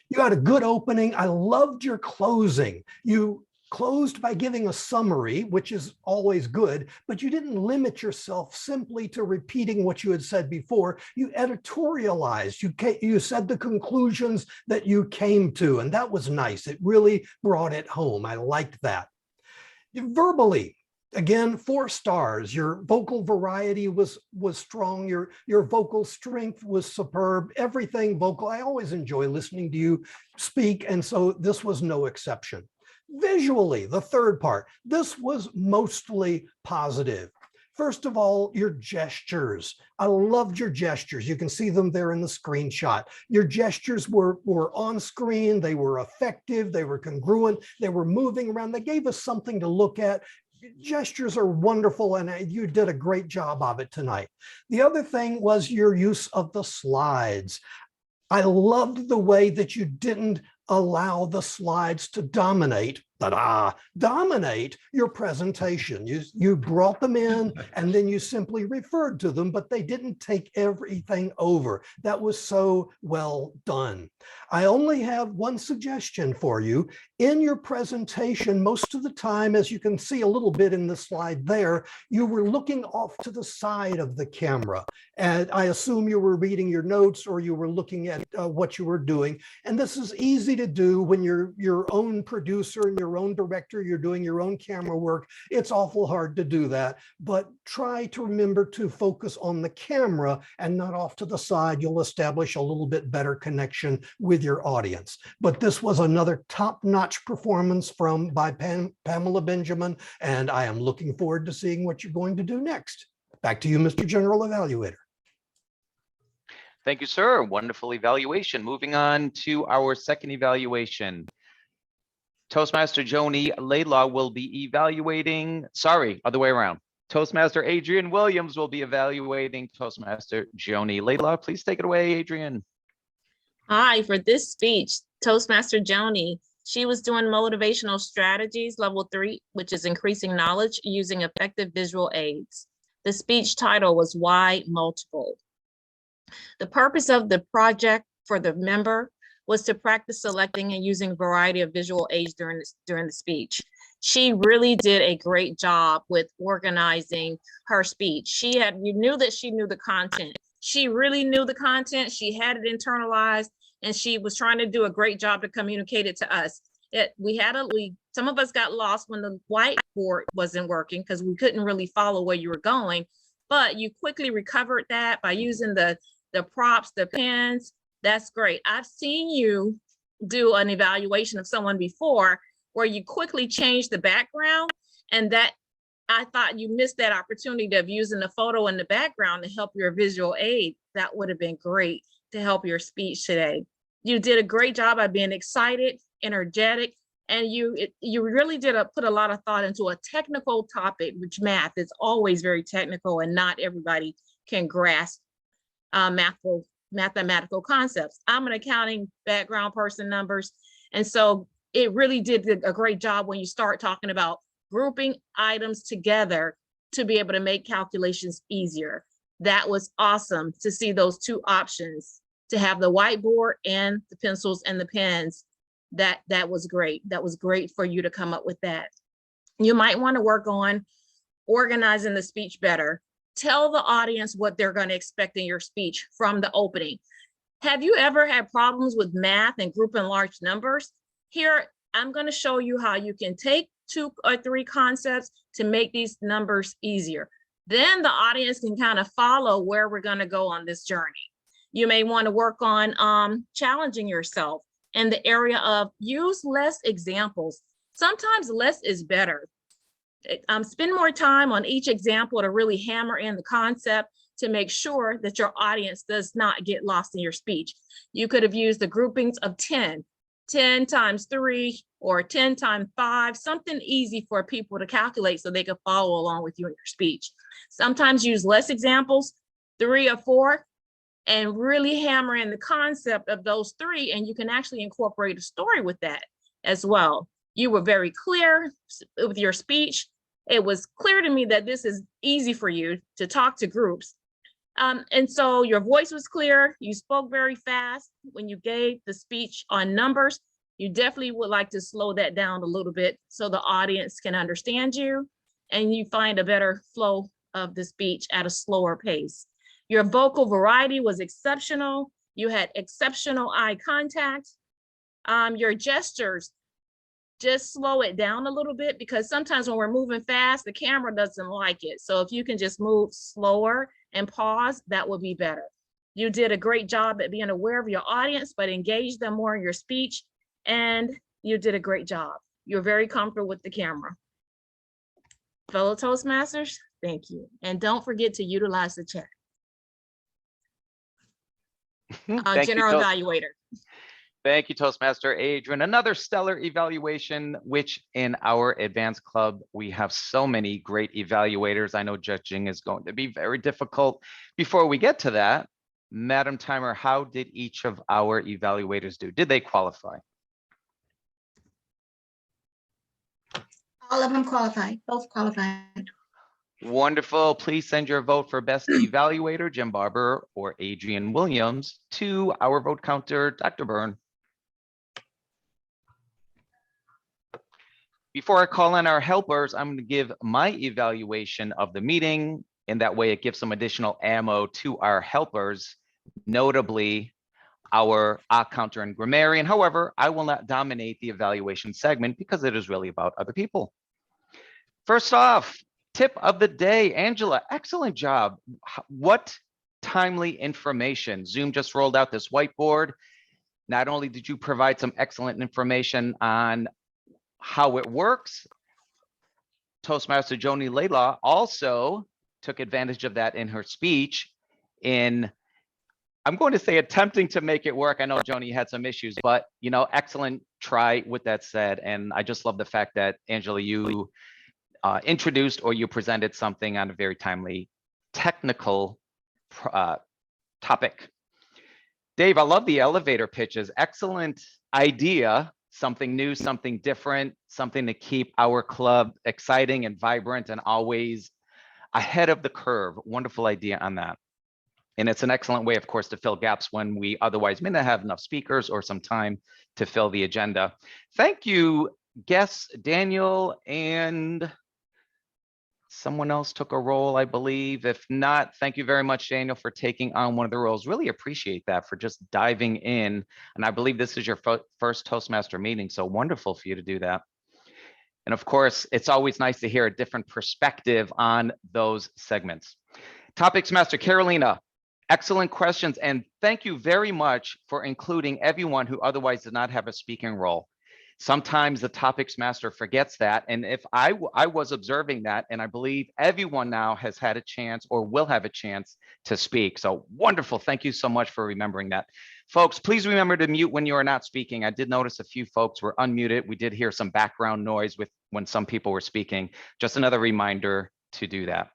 You had a good opening. I loved your closing. You closed by giving a summary, which is always good, but you didn't limit yourself simply to repeating what you had said before. You editorialized. You said the conclusions that you came to, and that was nice. It really brought it home. I liked that. Verbally, again, 4 stars. Your vocal variety was strong. Your vocal strength was superb. Everything vocal. I always enjoy listening to you speak, and so this was no exception. Visually, the 3rd part, this was mostly positive. First of all, your gestures. I loved your gestures. You can see them there in the screenshot. Your gestures were on screen. They were effective. They were congruent. They were moving around. They gave us something to look at. Gestures are wonderful, and you did a great job of it tonight. The other thing was your use of the slides. I loved the way that you didn't allow the slides to dominate your presentation. You brought them in and then you simply referred to them, but they didn't take everything over. That was so well done. I only have one suggestion for you. In your presentation, most of the time, as you can see a little bit in the slide there, you were looking off to the side of the camera. And I assume you were reading your notes or you were looking at what you were doing. And this is easy to do when you're your own producer and you're your own director, you're doing your own camera work, it's awful hard to do that. But try to remember to focus on the camera and not off to the side. You'll establish a little bit better connection with your audience. But this was another top-notch performance by Pamela Benjamin, and I am looking forward to seeing what you're going to do next. Back to you, Mr. General Evaluator. Thank you, sir. Wonderful evaluation. Moving on to our second evaluation. Toastmaster Joni Laidlaw will be evaluating, sorry, other way around. Toastmaster Adrian Williams will be evaluating Toastmaster Joni Laidlaw. Please take it away, Adrian. Hi, for this speech, Toastmaster Joni, she was doing motivational strategies, level 3, which is increasing knowledge using effective visual aids. The speech title was Why Multiple? The purpose of the project for the member was to practice selecting and using a variety of visual aids during the speech. She really did a great job with organizing her speech. You knew that she knew the content. She really knew the content. She had it internalized, and she was trying to do a great job to communicate it to us. Some of us got lost when the whiteboard wasn't working because we couldn't really follow where you were going, but you quickly recovered that by using the props, the pens. That's great. I've seen you do an evaluation of someone before where you quickly changed the background, and that I thought you missed that opportunity of using the photo in the background to help your visual aid. That would have been great to help your speech today. You did a great job by being excited, energetic, and you really did put a lot of thought into a technical topic, which math is always very technical and not everybody can grasp mathematical concepts. I'm an accounting background person, numbers. And so it really did a great job when you start talking about grouping items together to be able to make calculations easier. That was awesome to see those two options, to have the whiteboard and the pencils and the pens. That was great. That was great for you to come up with that. You might want to work on organizing the speech better. Tell the audience what they're going to expect in your speech from the opening. Have you ever had problems with math and grouping large numbers? Here, I'm going to show you how you can take 2 or 3 concepts to make these numbers easier. Then the audience can kind of follow where we're going to go on this journey. You may want to work on challenging yourself in the area of use less examples. Sometimes less is better. Spend more time on each example to really hammer in the concept to make sure that your audience does not get lost in your speech. You could have used the groupings of 10 times 3 or 10 times 5, something easy for people to calculate so they can follow along with you in your speech. Sometimes use less examples, 3 or 4, and really hammer in the concept of those 3, and you can actually incorporate a story with that as well. You were very clear with your speech. It was clear to me that this is easy for you to talk to groups. And so your voice was clear. You spoke very fast when you gave the speech on numbers. You definitely would like to slow that down a little bit so the audience can understand you and you find a better flow of the speech at a slower pace. Your vocal variety was exceptional. You had exceptional eye contact. Your gestures, just slow it down a little bit, because sometimes when we're moving fast, the camera doesn't like it. So if you can just move slower and pause, that would be better. You did a great job at being aware of your audience, but engage them more in your speech. And you did a great job. You're very comfortable with the camera. Fellow Toastmasters, thank you. And don't forget to utilize the chat. General Evaluator. Thank you, Toastmaster Adrian. Another stellar evaluation, which in our advanced club, we have so many great evaluators. I know judging is going to be very difficult. Before we get to that, Madam Timer, how did each of our evaluators do? Did they qualify? All of them qualified, both qualified. Wonderful. Please send your vote for best evaluator, Jim Barber or Adrian Williams, to our vote counter, Dr. Byrne. Before I call in our helpers, I'm going to give my evaluation of the meeting, and that way it gives some additional ammo to our helpers. Notably, our counter and grammarian. However, I will not dominate the evaluation segment because it is really about other people. First off, tip of the day, Angela, excellent job. What timely information. Zoom just rolled out this whiteboard. Not only did you provide some excellent information on how it works, Toastmaster Joni Layla also took advantage of that in her speech in, I'm going to say, attempting to make it work. I know Joni had some issues, but excellent try with that said. And I just love the fact that, Angela, you introduced or you presented something on a very timely technical topic. Dave, I love the elevator pitches. Excellent idea. Something new, something different, something to keep our club exciting and vibrant and always ahead of the curve. Wonderful idea on that. And it's an excellent way, of course, to fill gaps when we otherwise may not have enough speakers or some time to fill the agenda. Thank you, guests, Daniel, and someone else took a role, I believe. If not, thank you very much, Daniel, for taking on one of the roles. Really appreciate that, for just diving in. And I believe this is your first Toastmaster meeting, so wonderful for you to do that. And of course, it's always nice to hear a different perspective on those segments. Topics Master Carolina, excellent questions. And thank you very much for including everyone who otherwise did not have a speaking role. Sometimes the topics master forgets that. And if I was observing that, and I believe everyone now has had a chance or will have a chance to speak. So wonderful. Thank you so much for remembering that. Folks, please remember to mute when you are not speaking. I did notice a few folks were unmuted. We did hear some background noise when some people were speaking. Just another reminder to do that.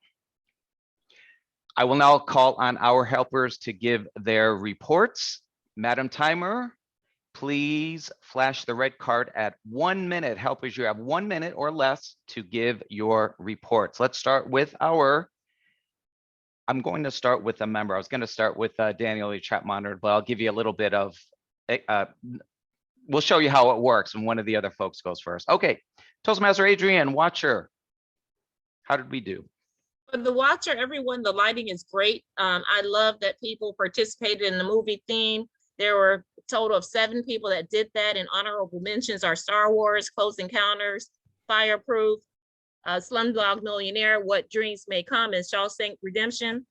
I will now call on our helpers to give their reports. Madam Timer, please flash the red card at 1 minute. Helpers, you have 1 minute or less to give your reports. Let's start with I'm going to start with a member. I was going to start with Daniel, your chat monitor, but I'll give you a little bit of, we'll show you how it works when one of the other folks goes first. Okay, Toastmaster Adrian, Watcher, how did we do? For the Watcher, everyone, the lighting is great. I love that people participated in the movie theme. There were a total of 7 people that did that, and honorable mentions are Star Wars, Close Encounters, Fireproof, Slumdog Millionaire, What Dreams May Come, and Shawshank Redemption.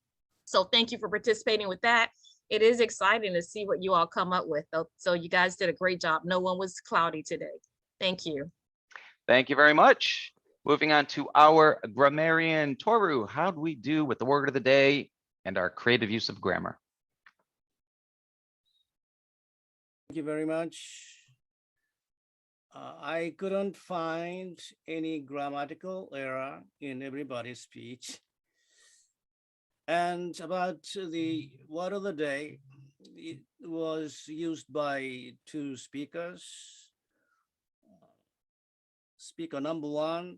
So thank you for participating with that. It is exciting to see what you all come up with. So you guys did a great job. No one was cloudy today. Thank you. Thank you very much. Moving on to our grammarian, Toru. How do we do with the word of the day and our creative use of grammar? Thank you very much. I couldn't find any grammatical error in everybody's speech. And about the word of the day, it was used by 2 speakers. Speaker number 1,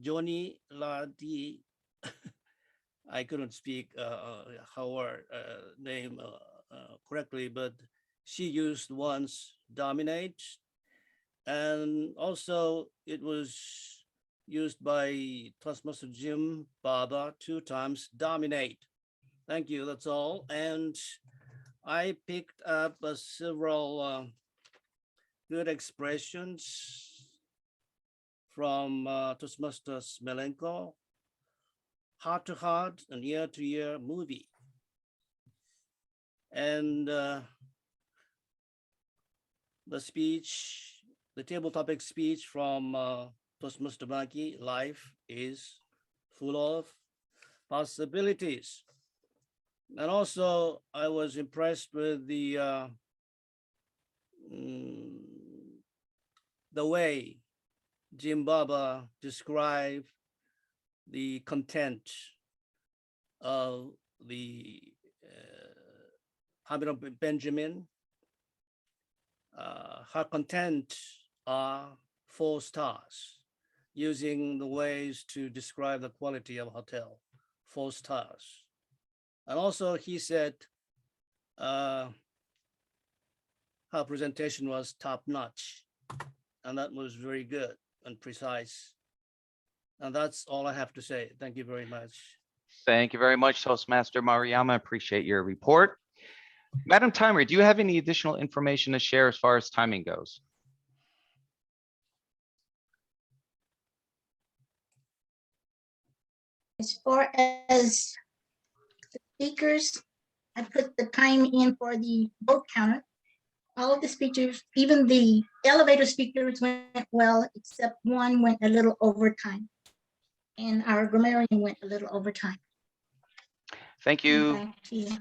Joni Ladi. I couldn't speak her name correctly, but she used once dominate, and also it was used by Toastmaster Jim Barber 2 times, dominate. Thank you, that's all. And I picked up several good expressions from Toastmaster Smelenko, Heart to Heart and Year to Year movie. And the speech, the table topic speech from Toastmaster Maki, life is full of possibilities. And also I was impressed with the way Jim Barber described the content of the Habit of Benjamin. Her content are 4 stars, using the ways to describe the quality of hotel, 4 stars. And also he said her presentation was top notch, and that was very good and precise. And that's all I have to say. Thank you very much. Thank you very much, Toastmaster Mariyama. Appreciate your report. Madam Timer, do you have any additional information to share as far as timing goes? As far as the speakers, I put the time in for the vote counter. All of the speakers, even the elevator speakers went well, except one went a little over time. And our grammarian went a little over time. Thank you. Back to you.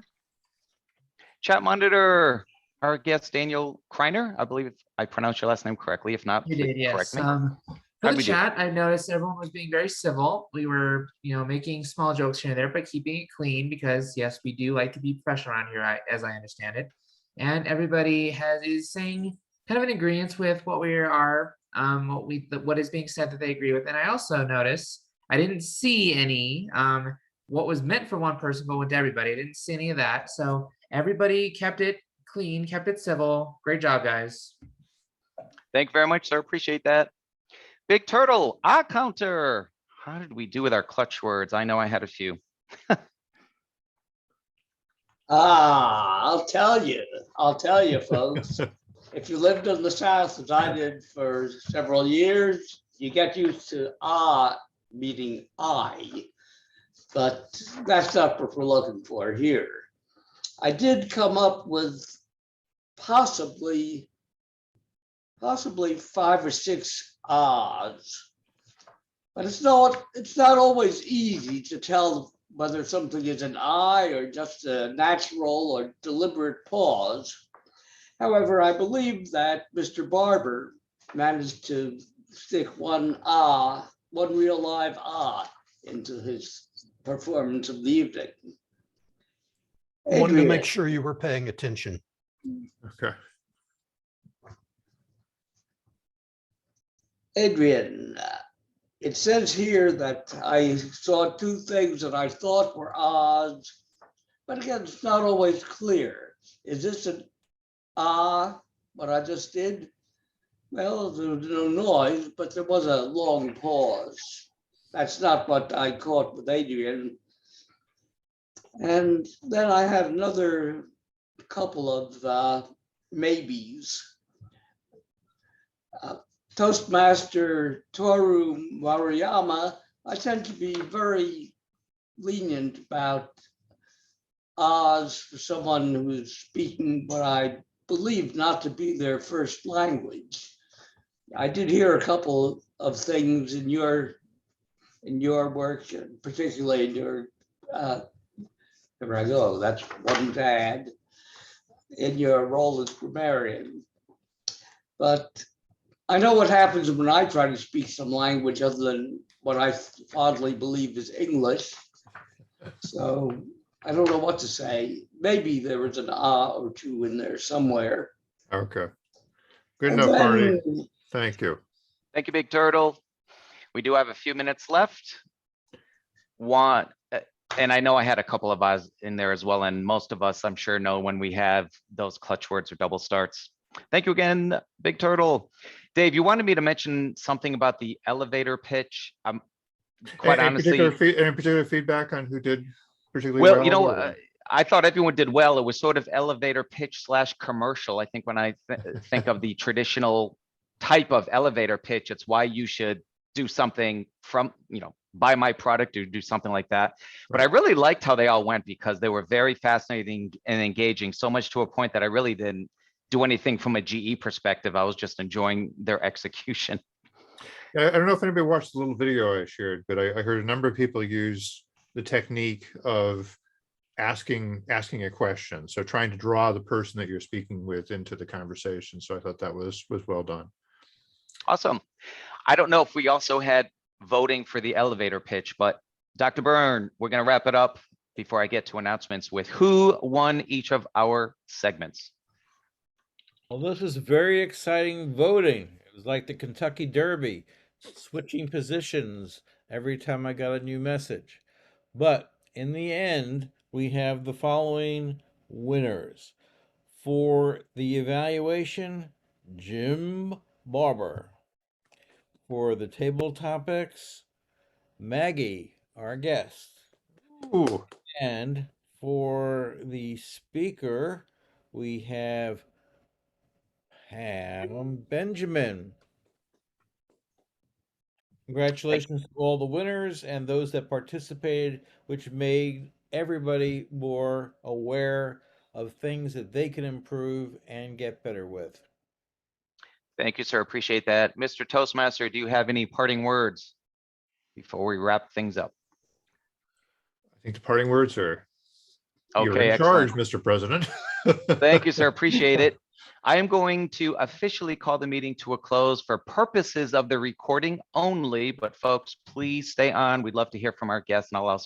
Chat monitor, our guest Daniel Kreiner. I believe I pronounced your last name correctly. If not, You please did, yes. correct me. For How'd the we do? chat, I noticed everyone was being very civil. We were, making small jokes here and there, but keeping it clean because yes, we do like to be professional around here, as I understand it. And everybody is saying kind of in agreement with what we are, what is being said that they agree with. And I also noticed I didn't see any what was meant for one person but went to everybody. I didn't see any of that. So everybody kept it clean, kept it civil. Great job, guys. Thank you very much, sir. Appreciate that. Big Turtle, counter. How did we do with our clutch words? I know I had a few. I'll tell you, folks. If you lived in the South, as I did for several years, you get used to meaning I, but that's not what we're looking for here. I did come up with possibly 5 or 6 odds, but it's not always easy to tell whether something is an I or just a natural or deliberate pause. However, I believe that Mr. Barber managed to stick one real live into his performance of the evening. I wanted to Adrian. make sure you were paying attention. Okay. Adrian, it says here that I saw 2 things that I thought were odds, but again, it's not always clear. Is this an what I just did? Well, there was no noise, but there was a long pause. That's not what I caught with Adrian. And then I had another couple of maybes. Toastmaster Toru Maruyama, I tend to be very lenient about odds for someone who's speaking what I believe not to be their first language. I did hear a couple of things in your work, particularly in your there I go, that's one to add, in your role as grammarian. But I know what happens when I try to speak some language other than what I fondly believe is English. So I don't know what to say. Maybe there was an or 2 in there somewhere. Okay. Good enough, Marty. Thank you. Thank you, Big Turtle. We do have a few minutes left. And I know I had a couple of eyes in there as well. And most of us, I'm sure, know when we have those clutch words or double starts. Thank you again, Big Turtle. Dave, you wanted me to mention something about the elevator pitch. Quite honestly, any particular feedback on who did particularly well? I thought everyone did well. It was sort of elevator pitch / commercial. I think when I think of the traditional type of elevator pitch, it's why you should do something from, buy my product or do something like that. But I really liked how they all went because they were very fascinating and engaging, so much to a point that I really didn't do anything from a GE perspective. I was just enjoying their execution. I don't know if anybody watched the little video I shared, but I heard a number of people use the technique of asking a question. So trying to draw the person that you're speaking with into the conversation. So I thought that was well done. Awesome. I don't know if we also had voting for the elevator pitch, but Dr. Byrne, we're going to wrap it up before I get to announcements with who won each of our segments. Well, this is very exciting voting. It was like the Kentucky Derby, switching positions every time I got a new message. But in the end, we have the following winners. For the evaluation, Jim Barber. For the table topics, Maggie, our guest. Ooh. And for the speaker, we have Benjamin. Congratulations to all the winners and those that participated, which made everybody more aware of things that they can improve and get better with. Thank you, sir. Appreciate that. Mr. Toastmaster, do you have any parting words before we wrap things up? I think the parting words are, you're Okay, in charge, excellent. Mr. President. Thank you, sir. Appreciate it. I am going to officially call the meeting to a close for purposes of the recording only, but folks, please stay on. We'd love to hear from our guests, and I'll also